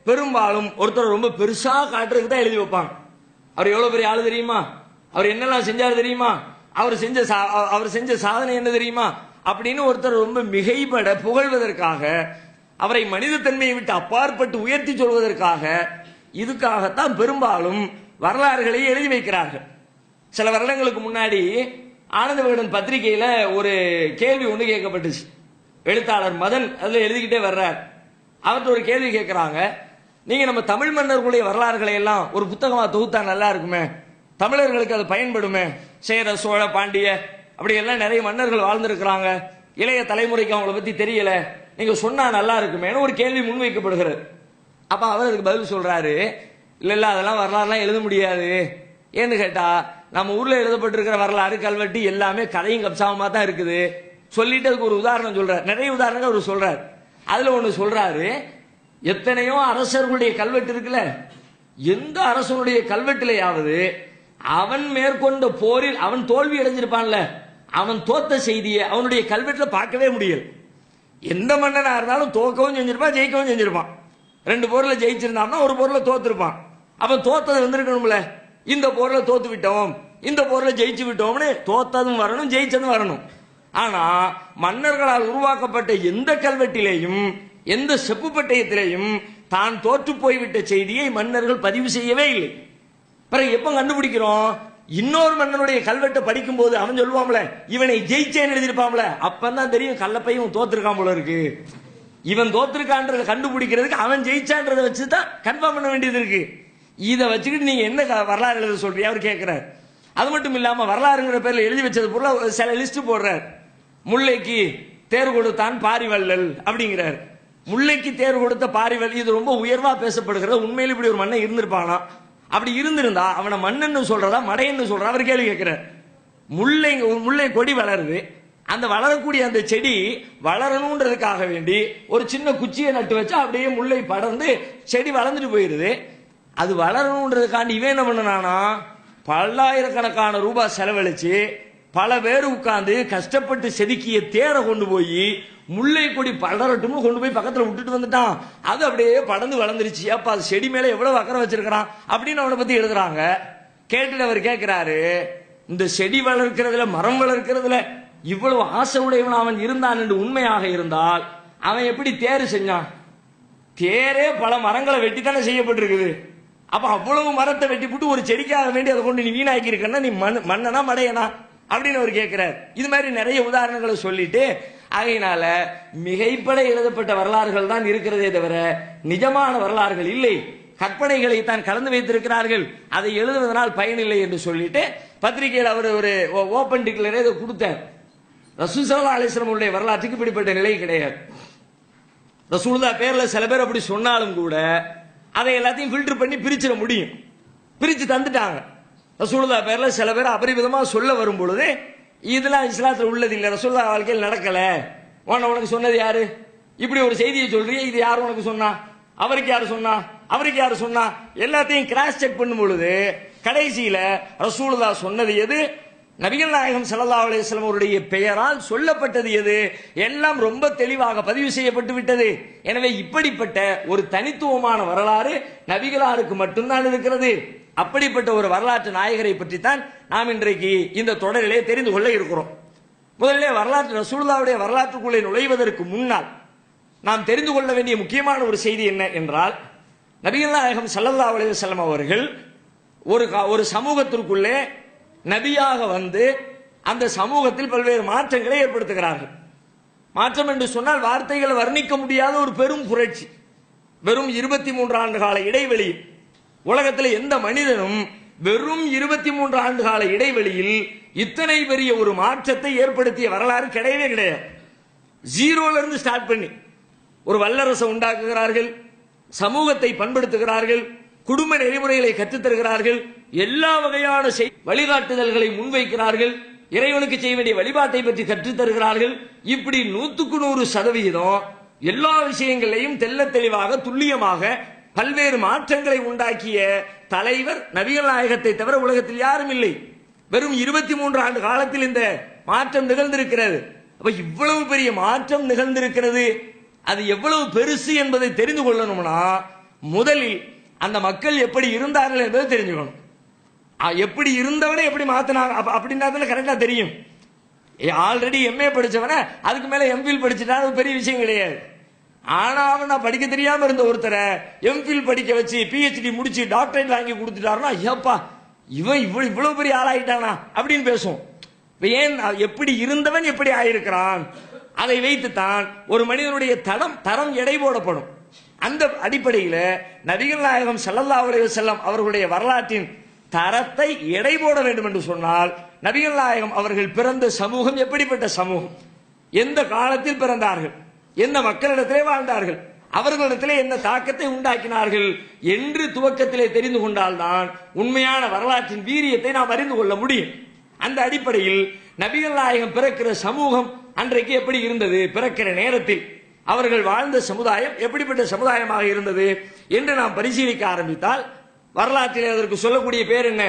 பெரும்பாலும் ஒருத்தர் ரொம்ப பெருசா காட்டுறதுக்கு தான் எழுதி வைப்பாங்க. அவர் எவ்வளவு பெரிய ஆளு தெரியுமா, அவர் என்னெல்லாம் செஞ்சாரு தெரியுமா, அவர் செஞ்ச சாதனை என்ன தெரியுமா அப்படின்னு ஒருத்தர் ரொம்ப மிகைப்பட புகழ்வதற்காக, அவரை மனித தன்மையை விட்டு அப்பாற்பட்டு உயர்த்தி சொல்வதற்காக, இதுக்காகத்தான் பெரும்பாலும் வரலாறுகளை எழுதி வைக்கிறார்கள். சில வருடங்களுக்கு முன்னாடி ஆனந்த விகடன் பத்திரிகையில ஒரு கேள்வி ஒன்று கேட்கப்பட்டுச்சு. எழுத்தாளர் மதன் அதுல எழுதிக்கிட்டே வர்றார். அவர்கிட்ட ஒரு கேள்வி கேட்கிறாங்க, நீங்க நம்ம தமிழ் மன்னர்களுடைய வரலாறுகளை எல்லாம் ஒரு புத்தகமா தொகுத்தா நல்லா இருக்குமே, தமிழர்களுக்கு அது பயன்படுமே, சேர சோழ பாண்டிய அப்படி எல்லாம் நிறைய மன்னர்கள் வாழ்ந்திருக்கிறாங்க, இளைய தலைமுறைக்கு அவங்கள பத்தி தெரியல, நீங்க சொன்னா நல்லா இருக்குமேனு ஒரு கேள்வி முன்வைக்கப்படுகிறது. அப்ப அவர் அதுக்கு பதில் சொல்றாரு, இல்ல அதெல்லாம் வரலாறுலாம் எழுத முடியாது. ஏன்னு கேட்டா, நம்ம ஊர்ல எழுதப்பட்டிருக்கிற வரலாறு கல்வெட்டு எல்லாமே கதையும் கப்சாவமா தான் இருக்குது. சொல்லிட்டு அதுக்கு ஒரு உதாரணம் சொல்றாரு, நிறைய உதாரணங்கள் அவர் சொல்றாரு. அதுல ஒண்ணு சொல்றாரு, எத்தனையோ அரசர்களுடைய கல்வெட்டு இருக்குல்ல, எந்த அரசனுடைய கல்வெட்டிலேயாவது அவன் மேற்கொண்ட போரில் அவன் தோல்வி அடைஞ்சிருப்பான்ல, அவன் தோத்த செய்தியை அவனுடைய கல்வெட்டுல பார்க்கவே முடியல. எந்த மன்னனா இருந்தாலும் தோக்கவும் செஞ்சிருப்பான், ஜெயிக்கவும் செஞ்சிருப்பான். 2 போர்ல ஜெயிச்சிருந்தான்னா ஒரு போர்ல தோத்துருப்பான். அவன் தோத்தது வந்திருக்கணும்ல, இந்த போர்ல தோத்து விட்டோம், இந்த போர்ல ஜெயிச்சு விட்டோம்னு தோத்ததும் வரணும், ஜெயிச்சதும் வரணும். ஆனா மன்னர்களால் உருவாக்கப்பட்ட எந்த கல்வெட்டிலேயும் எந்த செப்பு பட்டயத்திலேயும் தான் தோற்று போய்விட்ட செய்தியை மன்னர்கள் பதிவு செய்யவே இல்லை. பிறகு எப்ப கண்டுபிடிக்கிறோம், இன்னொரு மன்னனுடைய கல்வெட்டை படிக்கும் போது அவன் சொல்லுவான்ல, இவனை ஜெயிச்சேன்னு எழுதியிருப்பான்ல, அப்பதான் தெரியும் கல்லப்பையும் தோத்திருக்கான் போல இருக்கு. இவன் தோத்திருக்கான்றத கண்டுபிடிக்கிறதுக்கு அவன் ஜெயிச்சான்றதை வச்சுதான் கன்ஃபார்ம் பண்ண வேண்டியது இருக்கு. இதை வச்சுக்கிட்டு நீங்க என்ன வரலாறு எழுத சொல்றீங்க அவர் கேட்கிறார். அது மட்டும் இல்லாம வரலாறுங்கிற பேர்ல எழுதி வச்சது பொருள் சில லிஸ்ட் போடுறார். முல்லைக்கு தேர் கொடுத்தான் பாரிவள்ளல் அப்படிங்கிறார். முல்லைக்கு தேர் கொடுத்த பாரிவள்ளி, இது ரொம்ப உயர்வா பேசப்படுகிறது. உண்மையில் இப்படி ஒரு மன்னன் இருந்திருப்பானா? அப்படி இருந்திருந்தா அவனை மன்னன்னு சொல்றதா மடையன்னு சொல்றா? அவர் கேள்வி கேட்கிறார். முல்லை கொடி வளருது, அந்த வளரக்கூடிய அந்த செடி வளரணுன்றதுக்காக வேண்டி ஒரு சின்ன குச்சியை நட்டு வச்சா அப்படியே முல்லை படர்ந்து செடி வளர்ந்துட்டு போயிருது. அது வளரணுன்றதுக்காண்டி இவன் என்ன பண்ணனானா, பல்லாயிரக்கணக்கான ரூபாய் செலவழிச்சு பல பேர் உட்கார்ந்து கஷ்டப்பட்டு செதுக்கிய தேரை கொண்டு போய் முல்லை கொடி படரட்டும் கொண்டு போய் பக்கத்துல விட்டுட்டு வந்துட்டான். அது அப்படியே படர்ந்து வளர்ந்துருச்சு. அப்ப அது செடி மேல எவ்வளவு அக்கறை வச்சிருக்கிறான் அப்படின்னு அவனை பத்தி எழுதுறாங்க. கேட்டுட்டு அவர் கேட்கிறாரு, இந்த செடி வளர்க்கிறதுல மரம் வளர்க்கிறதுல இவ்வளவு ஆசை உடையவன் அவன் இருந்தான் என்று உண்மையாக இருந்தால் அவன் எப்படி தேர் செஞ்சான்? தேரே பல மரங்களை வெட்டித்தானே செய்யப்பட்டிருக்குது. அப்ப அவ்வளவு மரத்தை வெட்டி போட்டு ஒரு செடிக்காக வேண்டி அதை கொண்டு நீ வீணாக்கி இருக்கன்னா நீ மன்னனா மடையனா அப்படின்னு அவர் கேட்கிறார். இது மாதிரி நிறைய உதாரணங்களை சொல்லிட்டு, ஆகையினால மிகைப்பட எழுதப்பட்ட வரலாறுகள் தான் இருக்கிறதே தவிர நிஜமான வரலாறுகள் இல்லை. கற்பனைகளை தான் கலந்து வைத்திருக்கிறார்கள், அதை எழுதுவதனால் பயனில்லை என்று சொல்லிட்டு பத்திரிகையில் அவர் ஒரு ஓபன் டிக்ளரே இதை கொடுத்தார். ரசூல் ஸல்லல்லாஹு அலைஹி வஸல்லம் உடைய வரலாற்றுக்கு இப்படிப்பட்ட நிலை கிடையாது. ரசூலுல்லாஹ் பேர்ல சில பேர் அப்படி சொன்னாலும் கூட அதை எல்லாத்தையும் ஃபில்டர் பண்ணி பிரிச்சிட முடியும். பிரிச்சு தந்துட்டாங்க. ரசூலுல்லாஹ் பேர்ல சில பேர் அபரிவிதமா சொல்ல வரும் பொழுது இதெல்லாம் இஸ்லாத்துல உள்ளது இல்ல, ரசூலுல்லாஹ் வாழ்க்கையில் நடக்கல, உனக்கு சொன்னது யாரு? இப்படி ஒரு செய்தியை சொல்றியே, இது யார் உனக்கு சொன்னா? அவருக்கு யாரு சொன்னா? அவருக்கு யாரு சொன்னா? எல்லாத்தையும் கிராஸ் செக் பண்ணும் பொழுது கடைசியில ரசூலுல்லாஹ் சொன்னது எது, நபிகள் நாயகம் ஸல்லல்லாஹு அலைஹி வஸல்லம் அவருடைய பெயரால் சொல்லப்பட்டது எது, எல்லாம் ரொம்ப தெளிவாக பதிவு செய்யப்பட்டு விட்டது. எனவே இப்படிப்பட்ட ஒரு தனித்துவமான வரலாறு நபிகளாருக்கு மட்டும்தான் இருக்கிறது. அப்படிப்பட்ட ஒரு வரலாற்று நாயகரை பற்றி தான் நாம் இன்றைக்கு இந்த தொடரிலே தெரிந்து கொள்ள இருக்கிறோம். முதலிலே வரலாற்று ரசூலுல்லாஹ்வுடைய வரலாற்றுக்குள்ளே நுழைவதற்கு முன்னால் நாம் தெரிந்து கொள்ள வேண்டிய முக்கியமான ஒரு செய்தி என்ன என்றால், நபிகள் நாயகம் ஸல்லல்லாஹு அலைஹி வஸல்லம் அவர்கள் ஒரு சமூகத்திற்குள்ளே நபியாக வந்து அந்த சமூகத்தில் பல்வேறு மாற்றங்களை ஏற்படுத்துகிறார்கள். மாற்றம் என்று சொன்னால் வார்த்தைகளை வர்ணிக்க முடியாத ஒரு பெரும் புரட்சி. வெறும் 23 ஆண்டு கால இடைவெளி, உலகத்தில் எந்த மனிதனும் வெறும் 23 ஆண்டு கால இடைவெளியில் இத்தனை பெரிய ஒரு மாற்றத்தை ஏற்படுத்திய வரலாறு கிடையவே கிடையாது. ஜீரோல இருந்து ஸ்டார்ட் பண்ணி ஒரு வல்லரசை உண்டாக்குகிறார்கள், சமூகத்தை பண்படுத்துகிறார்கள், குடும்ப நெறிமுறைகளை கற்றுத்தருகிறார்கள், எல்லா வகையான வழிகாட்டுதல்களை முன்வைக்கிறார்கள், இறைவனுக்கு செய்ய வேண்டிய வழிபாட்டை பற்றி கற்றுத்தருகிறார்கள். இப்படி 100% எல்லா விஷயங்களையும் தெல்ல தெளிவாக துல்லியமாக பல்வேறு மாற்றங்களை உண்டாக்கிய தலைவர் நபிகள் நாயகத்தை தவிர உலகத்தில் யாரும் இல்லை. வெறும் 23 ஆண்டு காலத்தில் இந்த மாற்றம் நிகழ்ந்திருக்கிறது. அப்ப இவ்வளவு பெரிய மாற்றம் நிகழ்ந்திருக்கிறது, அது எவ்வளவு பெருசு என்பதை தெரிந்து கொள்ளணும்னா முதலில் அந்த மக்கள் எப்படி இருந்தார்கள் என்பதை தெரிஞ்சுக்கணும். எப்படி இருந்தவனை எப்படி மாத்தினாங்க அப்படின்னா கரெக்டா தெரியும். ஆல்ரெடி எம்ஏ படிச்சவன அதுக்கு மேல எம்பில் படிச்சுட்டா அது பெரிய விஷயம் கிடையாது. ஆனா அவன் படிக்க தெரியாம இருந்த ஒருத்தரை எம்பில் படிக்க வச்சு பிஹெச்டி முடிச்சு டாக்டரேட் வாங்கி கொடுத்துட்டாருன்னா, ஏப்பா இவன் இவ்வளவு பெரிய ஆளாயிட்டானா அப்படின்னு பேசும். ஏன், எப்படி இருந்தவன் எப்படி ஆயிருக்கிறான், அதை வைத்துத்தான் ஒரு மனிதனுடைய தரம் எடை போடப்படும். அந்த அடிப்படையில் நபிகள் நாயகம் ஸல்லல்லாஹு அலைஹி வஸல்லம் அவர்களுடைய வரலாற்றின் தரத்தை எடை போட வேண்டும் என்று சொன்னால் நபிகள் நாயகம் அவர்கள் பிறந்த சமூகம் எப்படிப்பட்ட சமூகம், எந்த காலத்தில் பிறந்தார்கள், எந்த மக்களிடத்திலே வாழ்ந்தார்கள், அவர்களிடத்திலே என்ன தாக்கத்தை உண்டாக்கினார்கள் என்று துவக்கத்திலே தெரிந்து கொண்டால்தான் உண்மையான வரலாற்றின் வீரியத்தை நாம் அறிந்து கொள்ள முடியும். அந்த அடிப்படையில் நபிகள் நாயகம் பிறக்கிற சமூகம் அன்றைக்கு எப்படி இருந்தது, பிறக்கிற நேரத்தில் அவர்கள் வாழ்ந்த சமுதாயம் எப்படிப்பட்ட சமுதாயமாக இருந்தது என்று நாம் பரிசீலிக்க ஆரம்பித்தால் வரலாற்றில் அதற்கு சொல்லக்கூடிய பேர் என்ன,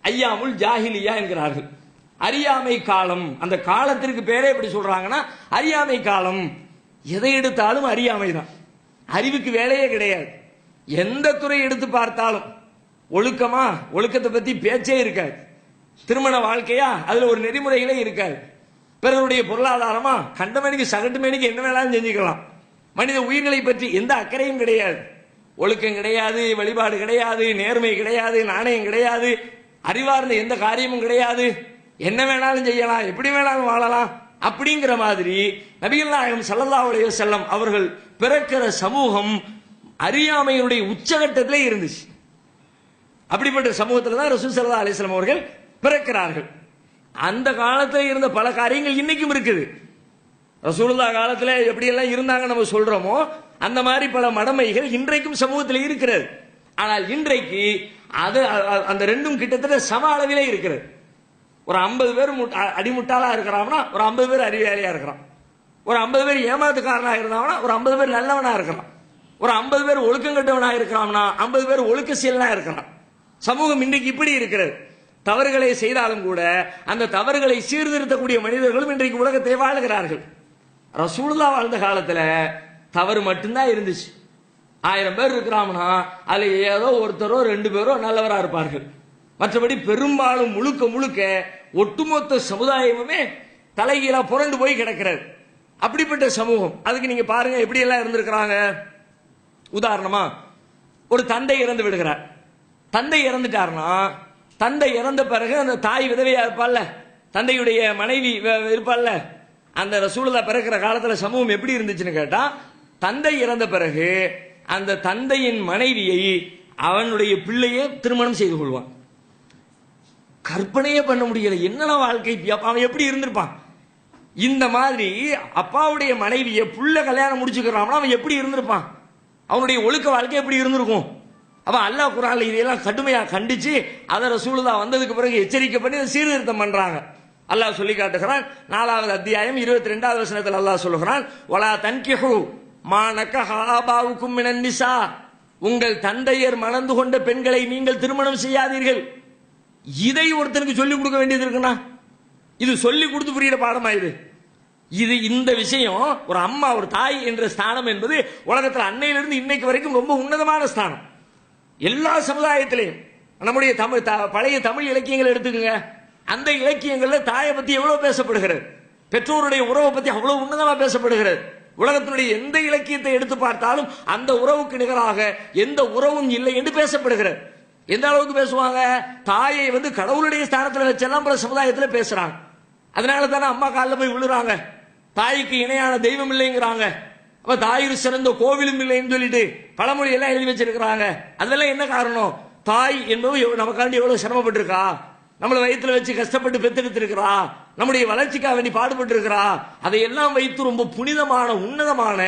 ஐயாமுல் ஜாஹிலியா என்கிறார்கள். அறியாமை காலம். அந்த காலத்திற்கு பேரே எப்படி சொல்றாங்கன்னா அறியாமை காலம். எதை எடுத்தாலும் அறியாமை தான், அறிவுக்கு வேலையே கிடையாது. எந்த துறை எடுத்து பார்த்தாலும் ஒழுக்கமா, ஒழுக்கத்தை பத்தி பேச்சே இருக்காது. திருமண வாழ்க்கையா, அதுல ஒரு நெறிமுறைகளே இருக்காது. பிறருடைய பொருளாதாரமா, கண்டமணிக்கு சகட்டுமணிக்கு என்ன வேணாலும் செஞ்சுக்கலாம். மனித உயிர்களை பற்றி எந்த அக்கறையும் கிடையாது. ஒழுக்கம் கிடையாது, வழிபாடு கிடையாது, நேர்மை கிடையாது, நாணயம் கிடையாது, அறிவார்ந்த எந்த காரியமும் கிடையாது. என்ன வேணாலும் செய்யலாம், எப்படி வேணாலும் வாழலாம் அப்படிங்கிற மாதிரி நபிகள் நாயகம் ஸல்லல்லாஹு அலைஹி வஸல்லம் அவர்கள் பிறக்கிற சமூகம் அறியாமையினுடைய உச்சகட்டத்திலே இருந்துச்சு. அப்படிப்பட்ட சமூகத்தில் தான் ரசூல் ஸல்லல்லாஹு அலைஹி வஸல்லம் அவர்கள் பிறக்கிறார்கள். அந்த காலத்தில் இருந்த பல காரியங்கள் இன்னைக்கும் இருக்குது. ரசூலுல்லாஹ் காலத்தில் எப்படியெல்லாம் இருந்தாங்க நம்ம சொல்றோமோ அந்த மாதிரி பல மடமைகள் இன்றைக்கும் சமூகத்தில் இருக்கிறது. ஆனால் இன்றைக்கு அது அந்த ரெண்டும் கிட்டத்தட்ட சம அளவிலே இருக்கிறது. ஒரு 50 பேர் அடிமுட்டாளா இருக்கிறான்னா ஒரு 50 பேர் அறிவாளியா இருக்கிறான். ஒரு 50 பேர் ஏமாத்துக்காரனா இருந்தாங்கன்னா ஒரு 50 பேர் நல்லவனா இருக்கிறான். ஒரு 50 பேர் ஒழுக்கம் கட்டவனா இருக்கிறான்னா 50 பேர் ஒழுக்க செயலனா இருக்கிறான். சமூகம் இன்றைக்கு இப்படி இருக்கிறது. தவறுகளை செய்தாலும் கூட அந்த தவறுகளை சீர்திருத்தக்கூடிய மனிதர்களும் இன்றைக்கு உலகத்தை வாழுகிறார்கள். ரசூலுல்லாஹ் வாழ்ந்த காலத்துல தவறு மட்டும்தான் இருந்துச்சு. 1000 பேர் இருக்கிறாங்கன்னா அதுல ஏதோ ஒருத்தரோ 2 பேரோ நல்லவரா இருப்பார்கள். மற்றபடி பெரும்பாலும் முழுக்க முழுக்க ஒட்டுமொத்த சமுதாயமுமே தலைகீழா புரண்டு போய் கிடக்கிறது. அப்படிப்பட்ட சமூகம். அதுக்கு நீங்க பாருங்க எப்படி எல்லாம் இருந்திருக்கிறாங்க. உதாரணமா ஒரு தந்தை இறந்து விடுகிறார். தந்தை இறந்துட்டாருன்னா தந்தை இறந்த பிறகு அந்த தாய் விதவையா இருப்பாள்ல, தந்தையுடைய மனைவி இருப்பாள்ல, அந்த ரசூலுல்லாஹ் பிறக்கிற காலத்துல சமூகம் எப்படி இருந்துச்சுன்னு கேட்டா, தந்தை இறந்த பிறகு அந்த தந்தையின் மனைவியை அவனுடைய பிள்ளையே திருமணம் செய்து கொள்வான். கற்பனையே பண்ண முடியல. என்னென்ன வாழ்க்கை, அவன் எப்படி இருந்திருப்பான். இந்த மாதிரி அப்பாவுடைய மனைவியை புள்ள கல்யாணம் முடிச்சுக்கிறான், அவன் எப்படி இருந்திருப்பான். அவனுடைய ஒழுக்க வாழ்க்கை எப்படி இருந்திருக்கும். அப்ப அல்லாஹ் குர்ஆன்ல இதெல்லாம் கடுமையா கண்டிச்சு அதை ரசூலுல்லாஹ் வந்ததுக்கு பிறகு எச்சரிக்கை பண்ணி சீர்திருத்தம் பண்றாங்க. அல்லாஹ் சொல்லி காட்டுகிறான். 4வது அத்தியாயம் 22வது வசனத்தில் அல்லாஹ் சொல்லுகிறான், வலா தன்கிஹு மா நக்கஹ ஆபாவுக்கும் மினன் நிசா, உங்கள் தந்தையர் மணந்து கொண்ட பெண்களை நீங்கள் திருமணம் செய்யாதீர்கள். இதை ஒருத்தனுக்கு சொல்லிக் கொடுக்க வேண்டியது இருக்குன்னா இது சொல்லி கொடுத்து புரியுற பாடமா இது இந்த விஷயம். ஒரு அம்மா ஒரு தாய் என்ற ஸ்தானம் என்பது உலகத்தில் அன்னையிலிருந்து இன்னைக்கு வரைக்கும் ரொம்ப உன்னதமான ஸ்தானம். எல்லா சமுதாயத்திலையும் நம்முடைய பழைய தமிழ் இலக்கியங்கள் எடுத்துக்கோங்க. அந்த இலக்கியங்கள்ல தாயை பத்தி எவ்வளவு பேசப்படுகிறது, பெற்றோருடைய உறவை பத்தி அவ்வளவு உன்னதமா பேசப்படுகிறது. உலகத்தினுடைய எந்த இலக்கியத்தை எடுத்து பார்த்தாலும் அந்த உறவுக்கு நிகராக எந்த உறவும் இல்லை என்று பேசப்படுகிறது. எந்த அளவுக்கு பேசுவாங்க, தாயை கடவுளுடைய ஸ்தானத்தில் வச்செல்லாம் பல சமுதாயத்தில் பேசுறாங்க. அதனால தானே அம்மா காலில் போய் விழுறாங்க. தாய்க்கு இணையான தெய்வம் இல்லைங்கிறாங்க. அப்ப தாயிரு சிறந்த கோவிலும் இல்லைன்னு சொல்லிட்டு பழமொழி எல்லாம் எழுதி வச்சிருக்கிறாங்க. அதெல்லாம் என்ன காரணம், தாய் என்பது நமக்காண்டி எவ்வளவு சிரமப்பட்டு இருக்கா, நம்மளை வயிற்றுல வச்சு கஷ்டப்பட்டு பெத்தெடுத்து இருக்கிறா, நம்முடைய வளர்ச்சிக்காக வேண்டி பாடுபட்டு இருக்கிறா. அதையெல்லாம் வைத்து ரொம்ப புனிதமான உன்னதமான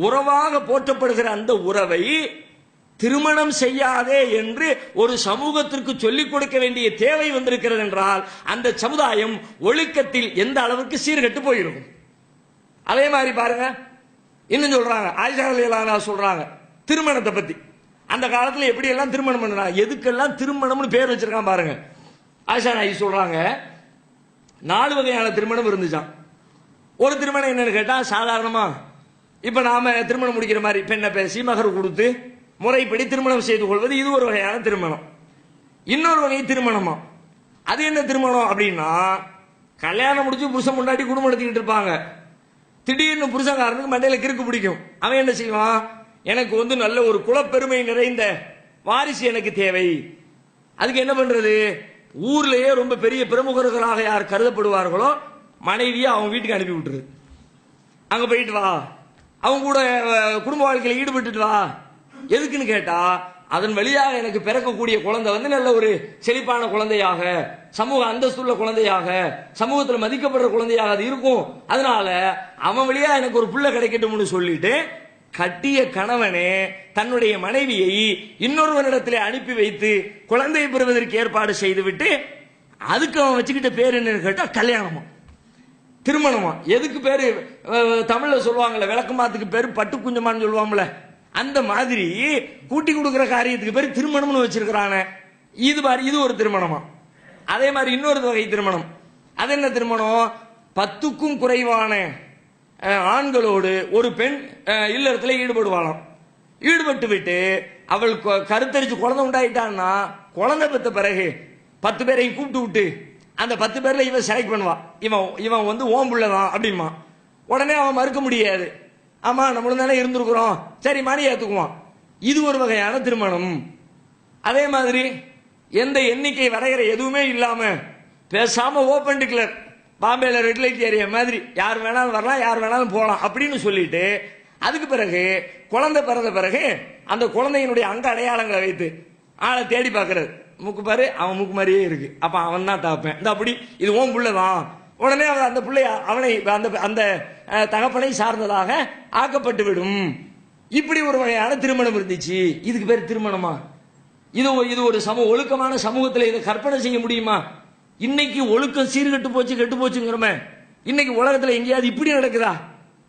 உறவாக போற்றப்படுகிற அந்த உறவை திருமணம் செய்யாதே என்று ஒரு சமூகத்திற்கு சொல்லிக் கொடுக்க வேண்டிய தேவை வந்திருக்கிறது என்றால் அந்த சமுதாயம் ஒழுக்கத்தில் எந்த அளவுக்கு சீர்கெட்டு போயிருக்கும். அதே மாதிரி பாருங்க, இன்னும் சொல்றாங்க, ஆயிஷா ரலியல்லாஹு அன்ஹா சொல்றாங்க திருமணத்தை பத்தி. அந்த காலத்துல எப்படி எல்லாம் திருமணம் பண்றாங்க, எதுக்கெல்லாம் திருமணம்னு பேர் வச்சிருக்கான் பாருங்க. ஆயிஷா நாயகி சொல்றாங்க 4 வகையான திருமணம் இருந்துச்சான். ஒரு திருமணம் என்னன்னு கேட்டா, சாதாரணமா இப்ப நாம திருமணம் முடிக்கிற மாதிரி பெண்ணை பேசி மகர் கொடுத்து முறைப்படி திருமணம் செய்து கொள்வது, இது ஒரு வகையான திருமணம். இன்னொரு வகை திருமணமா, அது என்ன திருமணம் அப்படின்னா, கல்யாணம் முடிச்சு புருஷன் முன்னாடி குடும்பம் நடத்திக்கிட்டு இருப்பாங்க. திடீர்னு புருஷன்காரனுக்கு மண்டையில கிறுக்கு பிடிக்கும். அவன் என்ன செய்வான், எனக்கு நல்ல ஒரு குலப்பெருமை நிறைந்த வாரிசு எனக்கு தேவை. அதுக்கு என்ன பண்றது, ஊர்லயே ரொம்ப பெரிய பிரமுகர்களாக யார் கருதப்படுவார்களோ மனைவியை அவங்க வீட்டுக்கு அனுப்பி விட்டுரு. அங்க போயிட்டு வா, அவங்க கூட குடும்ப வாழ்க்கையில் ஈடுபட்டுட்டு வா. எதுக்குன்னு கேட்டா, அதன் வழியாக எனக்கு பிறக்கக்கூடிய குழந்தை நல்ல ஒரு செழிப்பான குழந்தையாக, சமூக அந்தஸ்துள்ள குழந்தையாக, சமூகத்தில் மதிக்கப்படுற குழந்தையாக அது இருக்கும். அதனால அவன் வழியா எனக்கு ஒரு புள்ள கிடைக்கட்டும்னு சொல்லிட்டு கட்டிய கணவனே தன்னுடைய மனைவியை இன்னொருவனிடத்திலே அனுப்பி வைத்து குழந்தை பெறுவதற்கு ஏற்பாடு செய்துவிட்டு அதுக்கு அவன் வச்சுக்கிட்ட பேர் என்னன்னு கேட்டா கல்யாணமா, திருமணமா. எதுக்கு பேரு தமிழ்ல சொல்லுவாங்கல்ல, விளக்கமாத்துக்கு பேரு பட்டு குஞ்சமான்னு சொல்லுவாங்கல்ல, அந்த மாதிரி கூட்டி கொடுக்கிற காரியத்துக்கு பேர் திருமணம்னு வச்சிருக்கிறான. இது ஒரு திருமணமா. அதே மாதிரி இன்னொரு வகை திருமணம். அது என்ன திருமணம், 10க்கும் குறைவான ஆண்களோடு ஒரு பெண் இல்லறத்தில் ஈடுபடுவாளாம். ஈடுபட்டு விட்டு அவள் கருத்தரிச்சு குழந்தை உண்டாயிட்டான்னா, குழந்தை பெற்ற பிறகு 10 பேரையும் கூப்பிட்டு விட்டு அந்த 10 பேர்ல இவன் செலக்ட் பண்ணுவான், இவன் ஓம்புள்ளதான் அப்படிமா. உடனே அவன் மறுக்க முடியாது, ஆமா நம்மளும் தானே இருந்திருக்கிறோம், சரி மணி ஏத்துக்குவான். இது ஒரு வகையான திருமணம். அதே மாதிரி எந்த எண்ணிக்கை வரைகிற எதுவுமே இல்லாம பேசாம ஓபன் டிக்ளேர், பாம்பேல ரெட் லைட் ஏரியா மாதிரி யார் வேணாலும் வரலாம், யார் வேணாலும் போகலாம் அப்படின்னு சொல்லிட்டு, அதுக்கு பிறகு குழந்தை பிறந்த பிறகு அந்த குழந்தையினுடைய அங்க அடையாளங்களை வைத்து ஆளை தேடி பார்க்கறது. மூக்கு பாரு, அவன் மூக்கு மாதிரியே இருக்கு, அப்ப அவன் தான் தாப்பேன், இந்த அப்படி இது ஓன் புள்ளதான். உடனே அந்த பிள்ளை அவனை அந்த தகப்பனை சார்ந்ததாக ஆக்கப்பட்டு விடும். இப்படி ஒரு வகையான திருமணம் இருந்துச்சு. இதுக்கு பேர் திருமணமா? இது ஒரு ஒழுக்கமான சமூகத்தில் இதை கற்பனை செய்ய முடியுமா? இன்னைக்கு ஒழுக்கம் சீர்கெட்டு போச்சு, கெட்டு போச்சுங்கிறோமே. இன்னைக்கு உலகத்தில் எங்கேயாவது இப்படி நடக்குதா?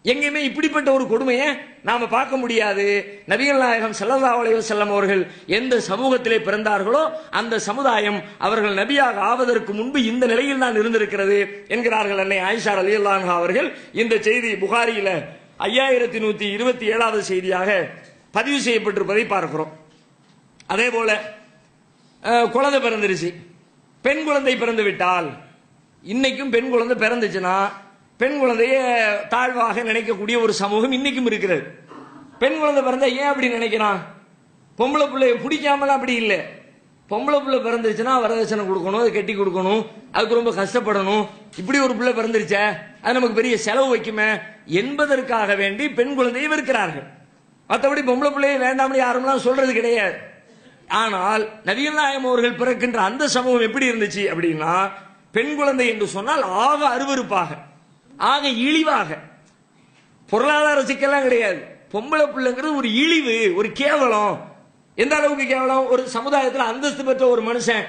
எங்கேயுமே இப்படிப்பட்ட ஒரு கொடுமையை நாம பார்க்க முடியாது. நபிகள் நாயகம் ஸல்லல்லாஹு அலைஹி வஸல்லம் அவர்கள் எந்த சமூகத்திலே பிறந்தார்களோ அந்த சமுதாயம் அவர்கள் நபியாக ஆவதற்கு முன்பு இந்த நிலையில் தான் இருந்திருக்கிறது என்கிறார்கள் அன்னை ஆயிஷா ரலியல்லாஹு அன்ஹா அவர்கள். இந்த செய்தி புகாரியில 5127வது செய்தியாக பதிவு செய்யப்பட்டிருப்பதை பார்க்கிறோம். அதே போல குழந்தை பிறந்துருச்சு, பெண் குழந்தை பிறந்து விட்டால், இன்னைக்கும் பெண் குழந்தை பிறந்துச்சுன்னா பெண் குழந்தைய தாழ்வாக நினைக்கக்கூடிய ஒரு சமூகம் இன்னைக்கும் இருக்கிறது. பெண் குழந்தை பிறந்தா ஏன் அப்படி நினைக்கிறான்? பொம்பளை பிள்ளைய பிடிக்காமலாம் அப்படி இல்லை. பொம்பளை பிள்ளை பிறந்துருச்சுன்னா வரதட்சணை கொடுக்கணும், அதை கட்டி கொடுக்கணும், அதுக்கு ரொம்ப கஷ்டப்படணும். இப்படி ஒரு பிள்ளை பிறந்துருச்சே, அது நமக்கு பெரிய செலவு வைக்குமே என்பதற்காக வேண்டி பெண் குழந்தையை வெறுக்கிறார்கள். மற்றபடி பொம்பளை பிள்ளையை வேண்டாம்னு யாரும்லாம் சொல்றது கிடையாது. ஆனால் நபிகள் நாயகம் அவர்கள் பிறக்கின்ற அந்த சமூகம் எப்படி இருந்துச்சு அப்படின்னா, பெண் குழந்தை என்று சொன்னால் ஆக அருவருப்பாக, ஆக இழிவாக, பொருளாதார சிக்கல்லாம் கிடையாது. பொம்பளை பிள்ளைங்கிறது ஒரு இழிவு, ஒரு கேவலம். எந்த அளவுக்கு கேவலம்? ஒரு சமுதாயத்தில் அந்தஸ்து பெற்ற ஒரு மனுஷன்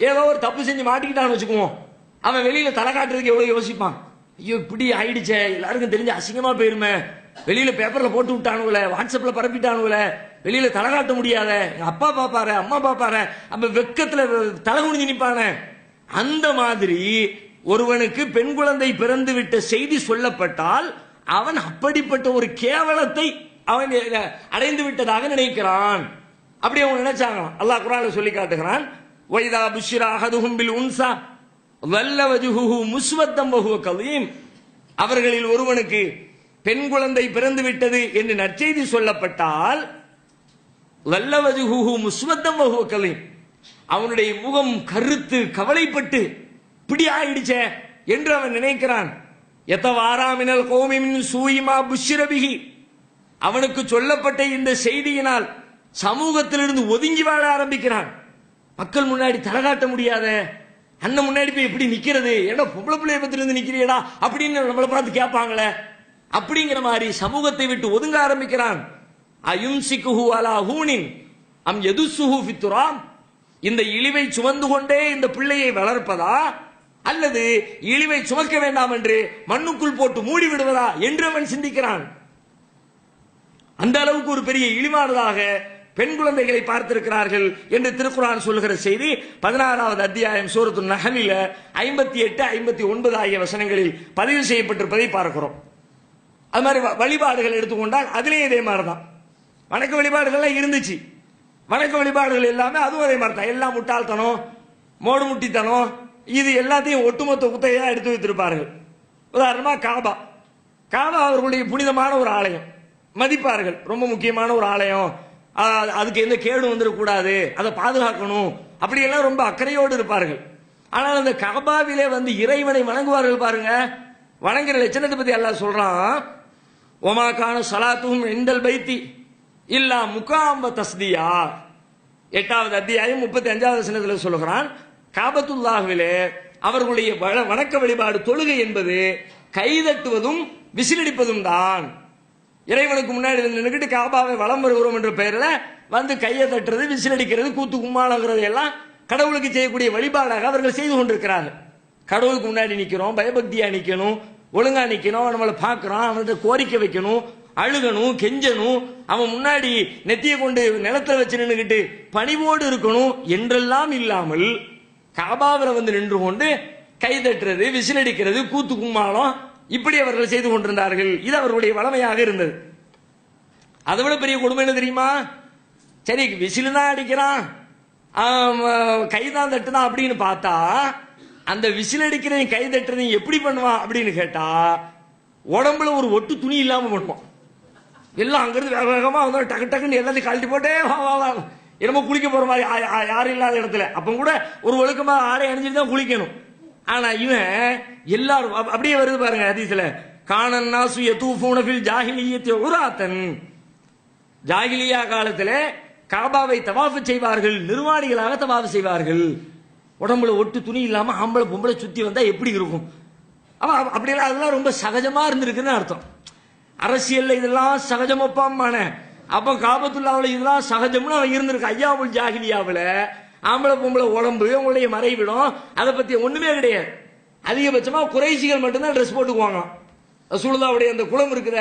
ஏதோ ஒரு தப்பு செஞ்சு மாட்டிக்கிட்டான்னு வச்சுக்குவோம், அவன் வெளியில தலை காட்டுறதுக்கு எவ்வளவு யோசிப்பான். ஐயோ இப்படி ஆயிடுச்சே, எல்லாருக்கும் தெரிஞ்சு அசிங்கமா போயிருமே, வெளியில பேப்பர்ல போட்டு விட்டானுல, வாட்ஸ்அப்ல பரப்பிட்டானுல, வெளியில தலை காட்ட முடியாத, எங்க அப்பா பாப்பாரு, அம்மா பாப்பாரு, அப்ப வெக்கத்துல தலை குனிஞ்சு நிப்பானே. அந்த மாதிரி ஒருவனுக்கு பெண் குழந்தை பிறந்து விட்ட செய்தி சொல்லப்பட்டால் அவன் அப்படிப்பட்ட ஒரு கேவலத்தை அவன் அடைந்து விட்டதாக நினைக்கிறான். அப்படி அவங்க நினைச்சாங்க. அல்லாஹ் குர்ஆன்ல சொல்லி காட்டுகிறான், வைதா புஷ்ரா அஹதுஹும் பில் உன்சா வல்ல வஜ்ஹுஹு முஸ்வத்தம் வஹுவ கலீம். அவர்களில் ஒருவனுக்கு பெண் குழந்தை பிறந்து விட்டது என்று நற்செய்தி சொல்லப்பட்டால் வல்ல வஜ்ஹுஹு முஸ்வத்தம் வஹுவ கலீம், அவனுடைய முகம் கருத்து கவலைப்பட்டு இப்படி ஆயிடுச்சே என்று அவன் நினைக்கிறான். எத்தவாராமினல் கோமின் சூயிமா புஷ்ரபிஹி, அவனுக்கு சொல்லப்பட்ட இந்த செய்தியினால் சமூகத்திலிருந்து ஒதுங்கி வாழ ஆரம்பிக்கிறான். மக்கள் முன்னாடி தலகாட்ட முடியாத, அண்ணன் முன்னாடி போய் எப்படி நிக்கிறது, ஏன்னா பொம்பளை பிள்ளைய பத்தில இருந்து நிக்கிறியடா அப்படின்னு நம்மளை பார்த்து கேட்பாங்களே, அப்படிங்கிற மாதிரி சமூகத்தை விட்டு ஒதுங்க ஆரம்பிக்கிறான். அயும்சிக்குஹு அலா ஹூனின் அம் யதுஸ்ஸுஹு ஃபித்துராம், இந்த இழிவை சுமந்து கொண்டே இந்த பிள்ளையை வளர்ப்பதா அல்லது இழிவை சுமக்க வேண்டாம் என்று மண்ணுக்குள் போட்டு மூடி விடுவதா என்று அவன் சிந்திக்கிறான். அந்த அளவுக்கு ஒரு பெரிய இழிவானதாக பெண் குழந்தைகளை பார்த்திருக்கிறார்கள் என்று திருக்குர்ஆன் சொல்லுகிற செய்தி 16வது அத்தியாயம் சூரத்துன் நஹ்லில 58, 59 ஆகிய வசனங்களில் பதிவு செய்யப்பட்டிருப்பதை பார்க்கிறோம். அது மாதிரி வழிபாடுகள் எடுத்துக்கொண்டால் அதிலே இதே மாதிரிதான் வணக்க வழிபாடுகள்லாம் இருந்துச்சு. வணக்க வழிபாடுகள் எல்லாமே அதுவும் அதே மாதிரி தான். எல்லாம் முட்டாள்தனம், மோடு முட்டித்தனம், இது எல்லாத்தையும் ஒட்டுமொத்த குத்தையா எடுத்து வைத்திருப்பார்கள். உதாரணமா காபா அவர்களுடைய புனிதமான ஒரு ஆலயம், மதிப்பார்கள், ரொம்ப முக்கியமான ஒரு ஆலயம், அதுக்கு எந்த கேடும் வந்துடக்கூடாது, அதை பாதுகாக்கணும், அப்படியெல்லாம் ரொம்ப அக்கறையோடு இருப்பார்கள். ஆனால் அந்த காபாவிலே வந்து இறைவனை வணங்குவார்கள் பாருங்க. வணங்குற லட்சணத்தை பத்தி அல்லாஹ் சொல்றான், ஒமாக்கான சலாத்தும் இந்தல் பைத்தி இல்லா முகாம்ப தஸ்தியா. 8வது அத்தியாயம் 35வது வசனத்தில் சொல்லுகிறான், காபத்துல்லாஹ்விலே அவர்களுடைய வணக்க வழிபாடு தொழுகை என்பது கைதட்டுவதும் விசிலடிப்பதும் தான். இறைவனுக்கு முன்னாடி நின்றுக்கிட்டு காபாவை வலம் வருகிறோம் என்ற பெயரில் வந்து கையை தட்டுறது, விசிலடிக்கிறது, கூத்து கும்மாளங்கிறது எல்லாம் கடவுளுக்கு செய்யக்கூடிய வழிபாடாக அவர்கள் செய்து கொண்டிருக்கிறார்கள். கடவுளுக்கு முன்னாடி நிற்கிறோம், பயபக்தியா நிற்கணும், ஒழுங்கா நிற்கணும், நம்மளை பார்க்கிறோம், அவன்கிட்ட கோரிக்கை வைக்கணும், அழுகணும், கெஞ்சணும், அவன் முன்னாடி நெத்தியை கொண்டு நிலத்தில் வச்சு நின்றுகிட்டு பணிவோடு இருக்கணும் என்றெல்லாம் இல்லாமல் காபாவில் வந்து நின்று கொண்டு கை தட்டுறது, விசிலடிக்கிறது, கூத்து கும்மாளம் இப்படி அவர்கள் செய்து கொண்டிருந்தார்கள். இது அவர்களுடைய வளமையாக இருந்தது. அதை விட பெரிய கொடுமை என்ன தெரியுமா? சரி விசிலு தான் அடிக்கிறான், கைதான் தட்டுதான் அப்படின்னு பார்த்தா அந்த விசில் அடிக்கிறதையும் கை தட்டுறதையும் எப்படி பண்ணுவான் அப்படின்னு கேட்டா உடம்புல ஒரு ஒட்டு துணி இல்லாம பண்ணுவான். எல்லாம் அங்கிருந்து வேக வேகமா வந்து டக்கு டக்குன்னு எல்லாத்தையும் கழட்டி போட்டே என்னமோ குளிக்க போற மாதிரி யாரும் இல்லாத இடத்துல. அப்ப கூட ஒரு ஒழுக்கமா ஆடை அணிஞ்சிட்டு தான் குளிக்கணும். ஆனா இவன் எல்லாரும் அப்படியே வருது பாருங்க ஹதீஸ்ல, கானன் நாசு யதூஃபூன ஃபில் ஜாஹிலிய்யத்தி உராத்தன், ஜாஹிலியா காலத்திலே காபாவை தவாஃப் செய்வார்கள், நிர்வாணிகளாக தவாஃப் செய்வார்கள். உடம்புல ஒட்டு துணி இல்லாம ஆம்பளை பொம்பளை சுத்தி வந்தா எப்படி இருக்கும்? அப்படியெல்லாம் அதெல்லாம் ரொம்ப சகஜமா இருந்திருக்குன்னு அர்த்தம். அரசியல்ல இதெல்லாம் சகஜமப்பாமான அப்ப காபத்துல்லாவுல இதெல்லாம் சகஜம்னு அவன் இருந்திருக்கு. ஐயாவுல் ஜாகிலியாவுல ஆம்பளை பொம்பளை உடம்பு உங்களுடைய மறைவிடம் அதை பத்தி ஒண்ணுமே கிடையாது. அதிகபட்சமா குறைசிகள் மட்டும்தான் ட்ரெஸ் போட்டுக்குவாங்க. ரசூலுல்லாஹ்வுடைய அந்த குலம் இருக்குத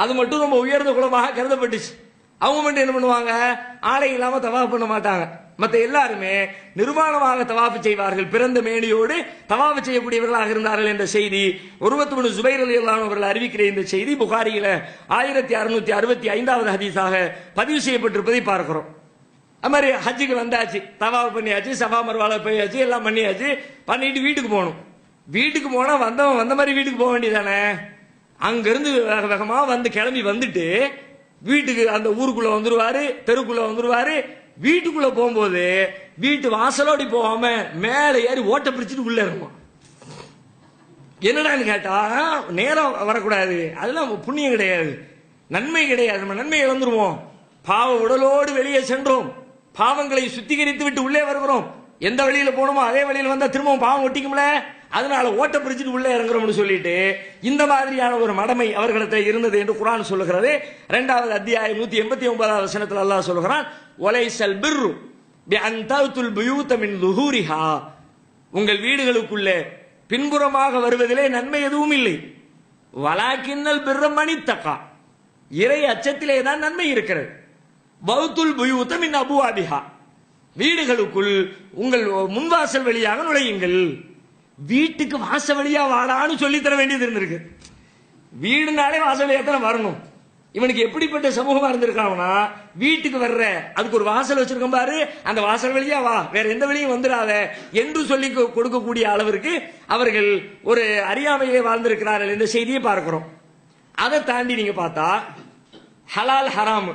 அது மட்டும் ரொம்ப உயர்ந்த குலமாக கருதப்பட்டுச்சு. அவங்க மட்டும் என்ன பண்ணுவாங்க, ஆடை இல்லாம தவாஃப் பண்ண மாட்டாங்க. மற்ற எல்லாருமே நிர்வாணமாக தவாஃப் செய்வார்கள். பிறந்த மேனியோடு தவாஃப் செய்யக்கூடியவர்களாக இருந்தார்கள் என்ற செய்தி உர்வத் பின் ஜுபைர் ரலியல்லாஹு அன்ஹு அவர்கள் அறிவிக்கிற இந்த செய்தி புகாரியில 1665வது ஹதீஸாக பதிவு செய்யப்பட்டிருப்பதை பார்க்கிறோம். அது மாதிரி ஹஜ்ஜுக்கு வந்தாச்சு, தவாஃப் பண்ணியாச்சு, சஃபா மர்வால போயாச்சு, எல்லாம் பண்ணியாச்சு, பண்ணிட்டு வீட்டுக்கு போகணும். வீட்டுக்கு போனா வந்தவன் வந்த மாதிரி வீட்டுக்கு போக வேண்டியதானே. அங்கிருந்து வேக வேகமா வந்து கிளம்பி வந்துட்டு வீட்டுக்கு அந்த ஊருக்குள்ள வந்துருவாரு, தெருக்குள்ள வந்துருவாரு. வீட்டுக்குள்ள போகும்போது வீட்டு வாசலோடி போகாம மேல ஏறி ஓட்ட பிடிச்சிட்டு உள்ள இருக்கும். என்னடான்னு கேட்டா, நேரம் வரக்கூடாது, அதெல்லாம் புண்ணியம் கிடையாது, நன்மை கிடையாது, நம்ம நன்மை இழந்துருவோம். பாவ உடலோடு வெளியே சென்றோம், பாவங்களை சுத்திகரித்து விட்டு உள்ளே வருகிறோம். எந்த வழியில போனோமோ அதே வழியில வந்தா திரும்பவும் பாவம் ஒட்டிக்கும்ல, அதனால ஓட்ட பிடிச்சிட்டு உள்ளே இறங்குறோம்னு சொல்லிட்டு இந்த மாதிரியான ஒரு மடமை அவர்களிடத்தில் இருந்தது என்று குர்ஆன் சொல்லுகிறது. 2வது அத்தியாயம் 189வது வசனத்தில் அல்லாஹ் சொல்லுகிறான், வலைசல் பிர்ரு பிஅன் தஅத்துல் புயூத மின் லுஹூரிஹா, உங்கள் வீடுகளுக்குள்ளே பின்புறமாக வருவதிலே நன்மை எதுவும் இல்லை. வலாக்கின்னல் பிர்ர மனித்தகா, இறை அச்சத்திலே தான் நன்மை இருக்கிறது. பௌத்துல் புயூத மின் அபுவாபிஹா, வீடுகளுக்குள் உங்கள் முன்வாசல் வழியாக நுழையுங்கள். வீட்டுக்கு வாச வழியா வாடான்னு சொல்லி தர வேண்டியது இருந்திருக்கு. வீடுனாலே வாசல் வழியா தான் வரணும். இவனுக்கு எப்படிப்பட்ட சமூகமா இருந்திருக்காங்கன்னா, வீட்டுக்கு வர்ற அதுக்கு ஒரு வாசல் வச்சிருக்கோம் பாரு, அந்த வாசல் வழியா வா, வேற எந்த வழியும் வந்துடாத என்று சொல்லி கொடுக்கக்கூடிய அளவிற்கு அவர்கள் ஒரு அறியாமையிலே வாழ்ந்திருக்கிறார்கள் என்ற செய்தியை பார்க்கிறோம். அதை தாண்டி நீங்க பார்த்தா ஹலால் ஹராம்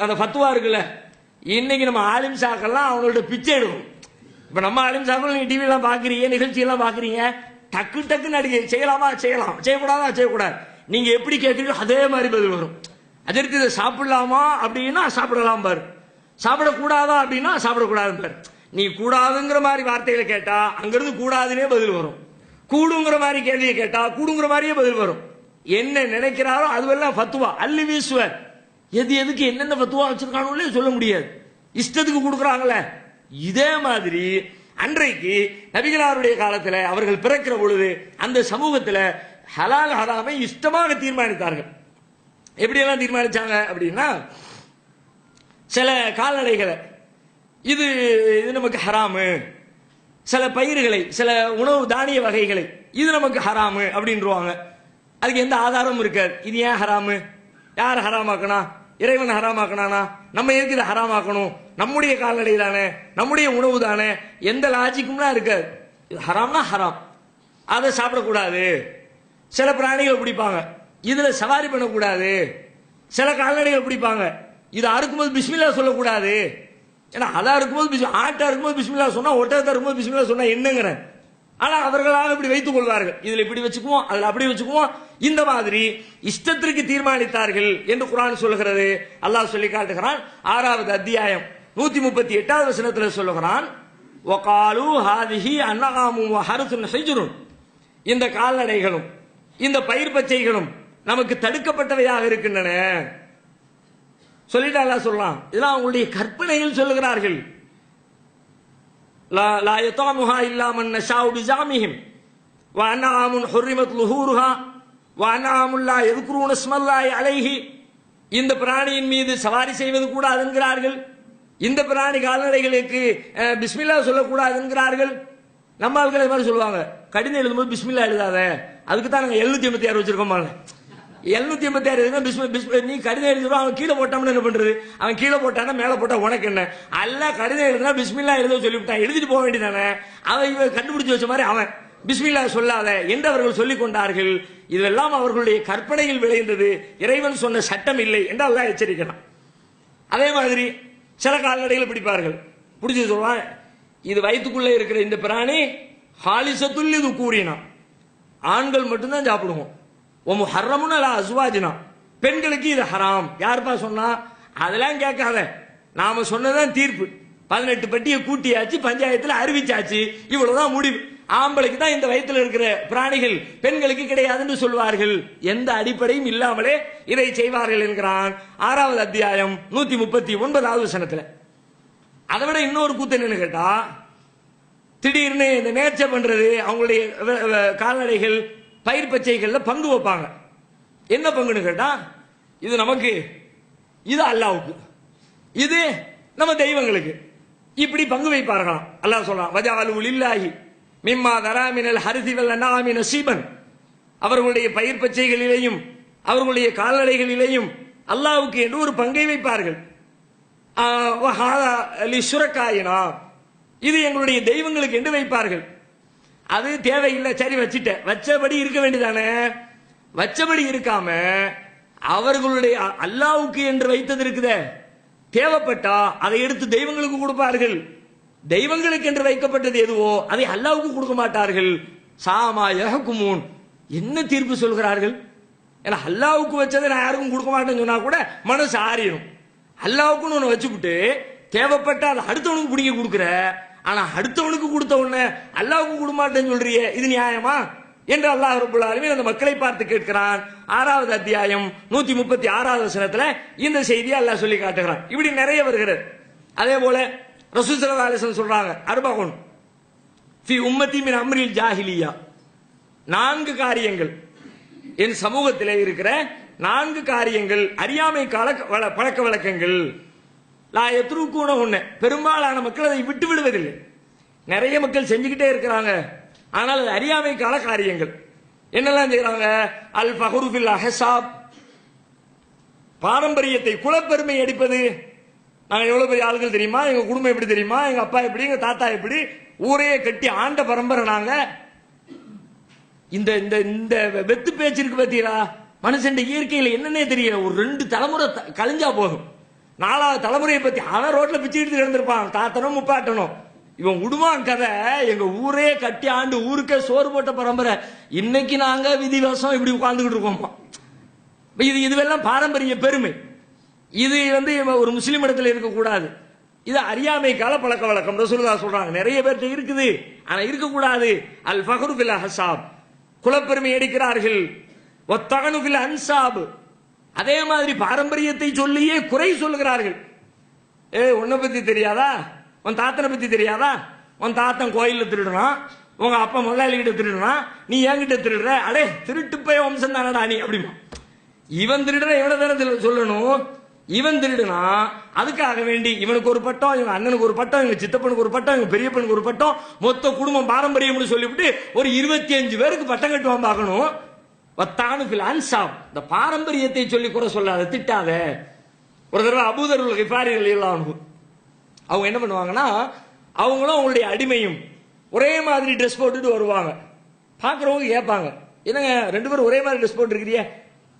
அந்த ஃபத்வா இருக்குல்ல, இன்னைக்கு நம்ம ஆலிம் சாக்கெல்லாம் அவங்களோட பிச்சை எடுக்கும். இப்ப நம்ம ஆலிம் சாக்கள் நீங்க டிவி எல்லாம் பாக்குறீங்க, நிகழ்ச்சி எல்லாம் பாக்குறீங்க, டக்கு டக்கு நடிகை செய்யலாமா செய்யலாம், செய்யக்கூடாதா செய்யக்கூடாது, நீங்க எப்படி கேட்கறீங்களோ அதே மாதிரி பதில் வரும். அதற்கு இதை சாப்பிடலாமா அப்படின்னா சாப்பிடலாம் பாரு, சாப்பிடக்கூடாதா அப்படின்னா சாப்பிடக்கூடாது பாரு. நீ கூடாதுங்கிற மாதிரி வார்த்தைகளை கேட்டா அங்கிருந்து கூடாதுன்னே பதில் வரும், கூடுங்கிற மாதிரி கேள்வியை கேட்டா கூடுங்கிற மாதிரியே பதில் வரும். என்ன நினைக்கிறாரோ அதுவெல்லாம் ஃபத்வா அள்ளி வீசுவர். எது எதுக்கு என்னென்ன ஃபத்வா வச்சிருக்கானே சொல்ல முடியாது, இஷ்டத்துக்கு கொடுக்குறாங்களே. இதே மாதிரி அன்றைக்கு நபிகளாருடைய காலத்தில் அவர்கள் பிறக்கிற பொழுது அந்த சமூகத்தில் ஹலால் ஹராமை இஷ்டமாக தீர்மானித்தார்கள். எப்படியெல்லாம் தீர்மானிச்சாங்க அப்படின்னா, சில கால்நடைகளை இது நமக்கு ஹராமு, சில பயிர்களை சில உணவு தானிய வகைகளை இது நமக்கு ஹராமு அப்படின்றாங்க. அதுக்கு எந்த ஆதாரமும் இருக்காது. இது ஏன் ஹராமு, யார் ஹராமாக்கணா, இறைவன் ஹராமாக்கணானா, நம்ம எதுக்கு இதை ஹராமாக்கணும், நம்முடைய கால்நடை தானே, நம்முடைய உணவு தானே, எந்த லாஜிக்கும்லாம் இருக்காது. இது ஹராம்னா ஹராம், அதை சாப்பிடக்கூடாது. சில பிராணிகள் பிடிப்பாங்க, இதுல சவாரி பண்ணக்கூடாது. சில கால்நடைகள் பிடிப்பாங்க, இது அறுக்கும்போது பிஸ்மில்லா சொல்லக்கூடாது. ஏன்னா அதா இருக்கும்போது ஆட்டா இருக்கும்போது பிஸ்மில்லா சொன்னா, ஒட்டகத்தா இருக்கும்போது பிஸ்மில்லா சொன்னா என்னங்கிறேன். ஆனா அவர்களாக இப்படி வைத்துக் கொள்வார்கள், இதுல இப்படி வச்சுக்குவோம் அதுல அப்படி வச்சுக்குவோம், இந்த மாதிரி இஷ்டத்திற்கு தீர்மானித்தார்கள் என்று குர்ஆன் சொல்லுகிறது. அல்லாஹ் சொல்லி காட்டுகிறான் 6வது அத்தியாயம் 138வது வசனத்தில் சொல்லுகிறான், வகாலு ஹாதிஹி அன்ஆமு வ ஹர்சுன் ஹிஜ்ருன், இந்த கால்நடைகளும் இந்த பயிர் பச்சைகளும் நமக்கு தடுக்கப்பட்டவையாக இருக்கின்றன சொல்லிட்டு அல்லாஹ் சொல்லலாம். இதெல்லாம் அவங்களுடைய கற்பனையில் சொல்லுகிறார்கள். லா யதமுஹா இல்லா மன் நஷாஉ பிஸாமிஹிம் வ அன்ஆமுன் ஹுர்ரிமத் லுஹூருஹா வ அன்ஆமுன் லா யذ்குரூன இஸ்மல்லாஹி அலைஹி, இந்த பிராணியின் மீது சவாரி செய்வது கூடாது என்கிறார்கள், இந்த பிராணி கால்நடைகளுக்கு பிஸ்மில்லா சொல்லக்கூடாது என்கிறார்கள். நம்ம ஆட்கள் மாதிரி சொல்லுவாங்க, கடிதம் எழுதும்போது பிஸ்மில்லா எழுதாத, அதுக்கு தான் நாங்கள் 786 வச்சிருக்கோம். 786 நீ கடிதம் எழுதுறோம், அவன் கீழே போட்டான்னு என்ன பண்றது, அவன் கீழே போட்டானா மேல போட்டா உனக்கு என்ன, அல்ல கடிதம் எழுதுனா பிஸ்மில்லா எழுத சொல்லிவிட்டான், எழுதிட்டு போக வேண்டியதானே, அவன் இவன் கண்டுபிடிச்சு வச்ச மாதிரி அவன் பிஸ்மில்லா சொல்லாத என்று அவர்கள் சொல்லிக் கொண்டார்கள். இதெல்லாம் அவர்களுடைய கற்பனையில் விளைந்தது, இறைவன் சொன்ன சட்டம் இல்லை என்று அல்லாஹ் எச்சரிக்கிறான். அதே மாதிரி சில கால்நடைகளை பிடிப்பார்கள், பிடிச்சி சொல்லுவான், இது வயிற்றுக்குள்ளே இருக்கிற இந்த பிராணி ஹாலிசத்துல் இது கூறினா, ஆண்கள் மட்டும்தான் சாப்பிடுவோம், ஒமு ஹர்ரமுன் அலா அஸ்வாஜினா, பெண்களுக்கு இது ஹராம். யாருப்பா சொன்னா, அதெல்லாம் கேட்காத, நாம சொன்னதான் தீர்ப்பு, 18 பட்டியை கூட்டியாச்சு, பஞ்சாயத்தில் அறிவிச்சாச்சு, இவ்வளவுதான் முடிவு. ஆம்பளைக்கு தான் இந்த வயிற்றில் இருக்கிற பிராணிகள், பெண்களுக்கு கிடையாதுன்னு சொல்வார்கள். எந்த அடிப்படையும் இல்லாமலே இதை செய்வார்கள் என்கிறான் 6வது அத்தியாயம் 139வது வசனத்துல. அதை விட இன்னொரு கூத்து என்னன்னு கேட்டா, திடீர்னு இந்த நேர்ச்சை பண்றது, அவங்களுடைய கால்நடைகள் பயிர் பச்சைகள்ல பங்கு வைப்பாங்க. என்ன பங்குன்னு கேட்டா, இது நமக்கு, இது அல்லாவுக்கு, இது நம்ம தெய்வங்களுக்கு, இப்படி பங்கு வைப்பார்களாம். அல்லாஹ் சொல்றான், வஜஅலு லில்லாஹி மிம்மா தரா மினல் ஹர்ஸி வல் அன்ஆமி நஸீபன். அவர்களுடைய பயிர் பச்சைகளிலேயும் அவர்களுடைய கால்நடைகளிலேயும் அல்லாஹ்வுக்கு என்று ஒரு பங்கை வைப்பார்கள். லிஷுரகாயினா, இது எங்களுடைய தெய்வங்களுக்கு என்று வைப்பார்கள். அது தேவையில்லை, சரி வச்சுட்ட, வச்சபடி இருக்க வேண்டியதானே. வச்சபடி இருக்காம அவர்களுடைய அல்லாஹ்வுக்கு என்று வைத்தது இருக்குதே, தேவைப்பட்டா அதை எடுத்து தெய்வங்களுக்கு கொடுப்பார்கள். தெய்வங்களுக்கு என்று வைக்கப்பட்டது எதுவோ அதை அல்லாஹ்வுக்கு கொடுக்க மாட்டார்கள். சாமா யஹ்குமூன், என்ன தீர்ப்பு சொல்கிறார்கள். ஏன்னா அல்லாஹ்வுக்கு வச்சதை நான் யாருக்கும் கொடுக்க மாட்டேன்னு சொன்னா கூட மனசு ஆறிடும். அல்லாஹ்வுக்குன்னு ஒன்று வச்சுக்கிட்டு தேவைப்பட்டா அதை அடுத்தவனுக்கு பிடிக்க கொடுக்குற, ஆனா அடுத்தவனுக்கு கொடுத்த உடனே அல்லாஹ்வுக்கு கொடுக்க மாட்டேன்னு சொல்றியே, இது நியாயமா என்று அல்லாஹ் ரப்பல் ஆலமீன் அந்த மக்களை பார்த்து கேட்கிறான். 6வது அத்தியாயம் 136வது வசனத்துல இந்த செய்தியை அல்லாஹ் சொல்லி காட்டுகிறான். இப்படி நிறைய வருகிறது. அதே போல ரசூல் ஸல்லல்லாஹு அலைஹி வஸல்லம் சொல்றாங்க, அர்பஉன் ஃபி உம்மத்தி மின் அம்ரில் ஜாஹிலியா, 4 காரியங்கள், என் சமூகத்திலே இருக்கிற 4 காரியங்கள், அறியாமை கால பழக்க வழக்கங்கள், லா யத்ருக்கூன ஒண்ணு, பெரும்பாலான மக்கள் அதை விட்டு விடுவதில்லை. நிறைய மக்கள் செஞ்சுக்கிட்டே இருக்கிறாங்க, ஆனால் அது அறியாமை கால காரியங்கள். என்னெல்லாம் செய்யறாங்க? அல் ஃபஹ்ரு ஃபில் அஹ்சாப், பாரம்பரியத்தை, குலப்பெருமை அடிப்பது. நாங்க எவ்வளவு பெரிய ஆளுகள் தெரியுமா, எங்க குடும்பம் எப்படி தெரியுமா, எங்க அப்பா எப்படி, எங்க தாத்தா எப்படி, ஊரையே கட்டி ஆண்ட பரம்பரை நாங்க. இந்த இந்த இந்த வெத்து பேச்சு இருக்கு பார்த்தீங்களா, மனுஷன் இயற்கையில் என்னன்னே தெரியல. ஒரு 2 தலைமுறை கழிஞ்சா போதும், 4வது தலைமுறையை பத்தி அவன் ரோட்ல பிச்சு எடுத்து கிடந்திருப்பான், தாத்தனும் முப்பாட்டனும். இவன் விடுவான் கதை, எங்க ஊரே கட்டி ஆண்டு ஊருக்கே சோறு போட்ட பரம்பரை, இன்னைக்கு நாங்க விதிவாசம் இப்படி உட்கார்ந்துகிட்டு இருக்கோம். இதுவெல்லாம் பாரம்பரிய பெருமை. இது ஒரு முஸ்லீம் இடத்துல இருக்கக்கூடாது. இது அறியாமை கால பழக்க வழக்கம். ரசூலுல்லாஹ் சொல்றாங்க, நிறைய பேர்ட்ட இருக்குது, ஆனா இருக்கக்கூடாது. அல் ஃபஹ்ரு ஃபில் அஹ்சாப், குலப்பெருமை அடிக்கிறார்கள். வத்தகனு ஃபில் அன்சாப், அதே மாதிரி பாரம்பரியத்தை சொல்லியே குறை சொல்லுகிறார்கள். உன்னை பத்தி தெரியாதா, உன் தாத்தனை பத்தி தெரியாதா, உன் தாத்தன் கோயில்ல திருடுறான், உங்க அப்பா முதலாளி கிட்ட திருடுறான், நீ என்கிட்ட திருடுற, அடே திருட்டு போய் வம்சம் தானடா நீ அப்படிமா. இவன் திருடுற இவனை தானே சொல்லணும். இவன் திருடுனா அதுக்காக வேண்டி இவனுக்கு ஒரு பட்டம், இவங்க அண்ணனுக்கு ஒரு பட்டம், இவங்க சித்தப்பனுக்கு ஒரு பட்டம், இவங்க பெரியப்பனுக்கு ஒரு பட்டம், மொத்த குடும்பம் பாரம்பரியம்னு சொல்லிவிட்டு ஒரு 25 பேருக்கு பட்டம் கட்டுவான் பார்க்கணும். வத்தானுஃபில் அன்சாப், இந்த பாரம்பரியத்தை சொல்லி குறை சொல்லாத, திட்டாத. ஒரு தடவை அபூதர் கிஃபாரி ரலியல்லாஹு அன்ஹு அவங்க என்ன பண்ணுவாங்கன்னா, அவங்களும் அவங்களுடைய அடிமையும் ஒரே மாதிரி ட்ரெஸ் போட்டுட்டு வருவாங்க. பார்க்குறவங்க கேட்பாங்க, என்னங்க 2 பேரும் ஒரே மாதிரி ட்ரெஸ் போட்டு இருக்கிறிய.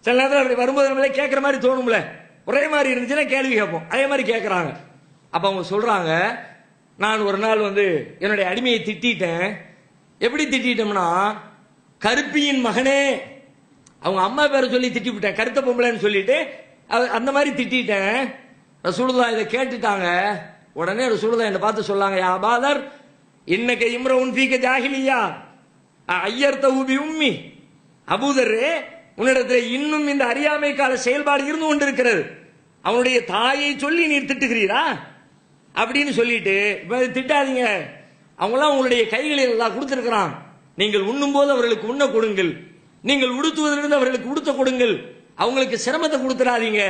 சில நேரத்தில் அப்படி வரும்போது நம்மளே கேட்குற மாதிரி தோணும்ல, ஒரே மாதிரி இருந்துச்சுன்னா கேள்வி கேட்போம். அதே மாதிரி கேட்குறாங்க. அப்போ அவங்க சொல்றாங்க, நான் ஒரு நாள் என்னுடைய அடிமையை திட்டேன். எப்படி திட்டோம்னா, கருப்பியின் மகனே, அவங்க அம்மா பேரை சொல்லி திட்டிவிட்டேன், கருத்த பொம்பளைன்னு சொல்லிட்டு அந்த மாதிரி திட்டேன். ரசூலுல்லாஹ் இதை கேட்டுட்டாங்க. உடனே ரசூலுல்லாஹ் என்னை பார்த்து சொல்லாங்க, யா அபாதர் இன்னக இம்ரவுன் ஃபீக ஜாஹிலியா ஐயர்தஹு பி உம்மி, அபூதரே உன்னிடத்தில் இன்னும் இந்த அறியாமை கால செயல்பாடு இருந்து கொண்டிருக்கிறது, அவனுடைய தாயை சொல்லி நீர் திட்டுகிறீரா அப்படின்னு சொல்லிட்டு, திட்டாதீங்க, அவங்களாம் உங்களுடைய கைகளில் எல்லாம் கொடுத்திருக்கிறான், நீங்கள் உண்ணும் போது அவர்களுக்கு உண்ண கொடுங்கள், நீங்கள் உடுத்துவதிலிருந்து அவர்களுக்கு உடுத்த கொடுங்கள், அவங்களுக்கு சிரமத்தை கொடுத்துடாதீங்க,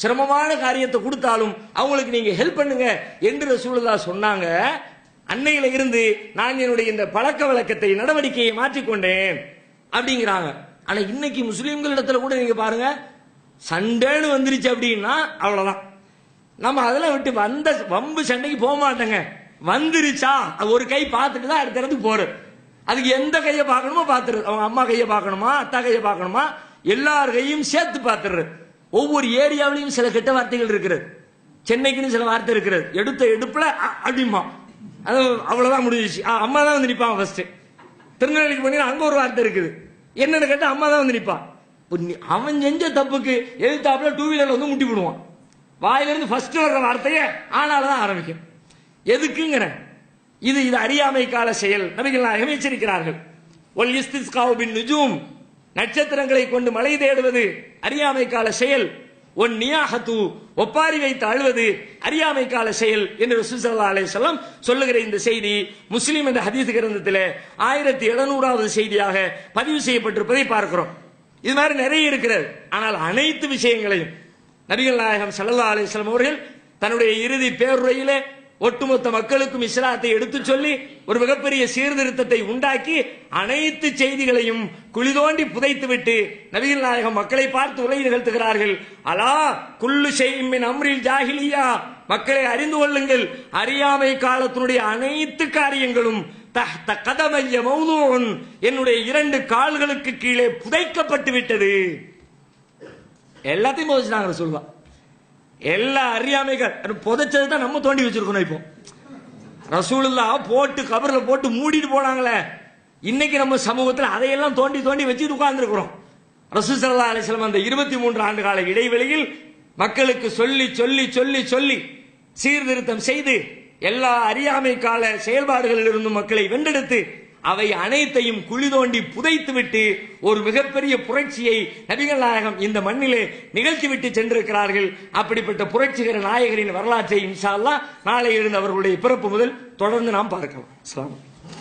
சிரமமான காரியத்தை கொடுத்தாலும் அவங்களுக்கு நீங்க ஹெல்ப் பண்ணுங்க என்று ரசூலுல்லாஹ் சொன்னாங்க. அன்னையில இருந்து நான் என்னுடைய இந்த பழக்க வழக்கத்தை, நடவடிக்கையை மாற்றிக்கொண்டேன் அப்படிங்கிறாங்க. ஆனா இன்னைக்கு முஸ்லீம்களிடத்துல கூட நீங்க பாருங்க, சண்டைன்னு வந்துருச்சு அப்படின்னா அவ்வளவுதான். நம்ம அதெல்லாம் விட்டு வந்த வம்பு சண்டைக்கு போக மாட்டேங்க. வந்துருச்சா ஒரு கை பார்த்துட்டு தான் அடுத்த இடத்துக்கு போறது. அதுக்கு எந்த கையை பார்க்கணுமோ பார்த்துறது. அவங்க அம்மா கையை பார்க்கணுமா, அத்தா கையை பார்க்கணுமா, எல்லார் கையும் சேர்த்து பார்த்துறது. ஒவ்வொரு ஏரியாவிலையும் சில கெட்ட வார்த்தைகள் இருக்கிறது. சென்னைக்குன்னு சில வார்த்தை இருக்கிறது. எடுத்த எடுப்புல அப்படிமா, அது அவ்வளவுதான் முடிஞ்சிச்சு. அம்மா தான் வந்து நிற்பாங்க ஃபர்ஸ்ட். திருநெல்வேலிக்கு போனீங்கன்னா அங்க ஒரு வார்த்தை இருக்குது. என்னன்னு கேட்டா அம்மா தான் வந்து நிற்பான். அவன் செஞ்ச தப்புக்கு எதிர்த்தாப்புல 2 வீலர்ல முட்டி விடுவான். வாயிலிருந்து ஃபர்ஸ்ட் வர்ற வார்த்தையே ஆனால தான் ஆரம்பிக்கும். எதுக்குங்கிற இது அறியாமை கால செயல். நபிகள் நாயகம் எச்சரிக்கிறார்கள். ஒல் இஸ்திஸ்காவு பின் நுஜூம், நட்சத்திரங்களை கொண்டு மழை தேடுவது அறியாமை கால செயல். ஒன் நியாஹத்து, ஒப்பாரி வைத்து அழுவது அறியாமை கால செயல் என்று ரசூல் ஸல்லல்லாஹு அலைஹி வஸல்லம் சொல்லுகிற இந்த செய்தி முஸ்லிம் என்ற ஹதீஸ் கிரந்தத்தில் 1700வது செய்தியாக பதிவு செய்யப்பட்டிருப்பதை பார்க்கிறோம். இது மாதிரி நிறைய இருக்கிறது. ஆனால் அனைத்து விஷயங்களையும் நபிகள் நாயகம் ஸல்லல்லாஹு அலைஹி வஸல்லம் அவர்கள் தன்னுடைய இறுதி பேருரையிலே ஒட்டுமொத்த மக்களுக்கும் இஸ்லாத்தை எடுத்துச் சொல்லி ஒரு மிகப்பெரிய சீர்திருத்தத்தை உண்டாக்கி அனைத்து செய்திகளையும் குழி தோண்டி புதைத்துவிட்டு நபிகள் நாயகம் மக்களை பார்த்து உரை நிகழ்த்துகிறார்கள். அலா குல்லு ஷைஇன் மின் அம்ரில் ஜாஹிலியா, மக்களை அறிந்து கொள்ளுங்கள், அறியாமை காலத்தினுடைய அனைத்து காரியங்களும் தஹ்த கதமைய மௌதூன், என்னுடைய 2 கால்களுக்கு கீழே புதைக்கப்பட்டு விட்டது. எல்லாத்தையும் போதிச்சுட்டாங்க சொல்லுவான். எல்லா அறியாமைகள் புதைச்சது தான் நம்ம தோண்டி வச்சிருக்கணும். இப்போ ரசூலுல்லாஹ் போட்டு கபர்ல போட்டு மூடிட்டு போனாங்களே, இன்னைக்கு நம்ம சமூகத்தில் அதையெல்லாம் தோண்டி தோண்டி வச்சுட்டு உட்கார்ந்துருக்கிறோம். ரசூல் ஸல்லல்லாஹு அலைஹி வஸல்லம் அந்த 23 ஆண்டு கால இடைவெளியில் மக்களுக்கு சொல்லி சொல்லி சொல்லி சொல்லி சீர்திருத்தம் செய்து எல்லா அறியாமை கால செயல்பாடுகளில் இருந்தும் மக்களை வென்றெடுத்து அவை அனைத்தையும் குழி தோண்டி புதைத்துவிட்டு ஒரு மிகப்பெரிய புரட்சியை நபிகள் நாயகம் இந்த மண்ணிலே நிகழ்த்திவிட்டு சென்றிருக்கிறார்கள். அப்படிப்பட்ட புரட்சிகர நாயகரின் வரலாற்றை இன்ஷா அல்லாஹ் நாளை எழுந்து அவர்களுடைய பிறப்பு முதல் தொடர்ந்து நாம் பார்க்கலாம். அஸ்ஸலாமு அலைக்கும்.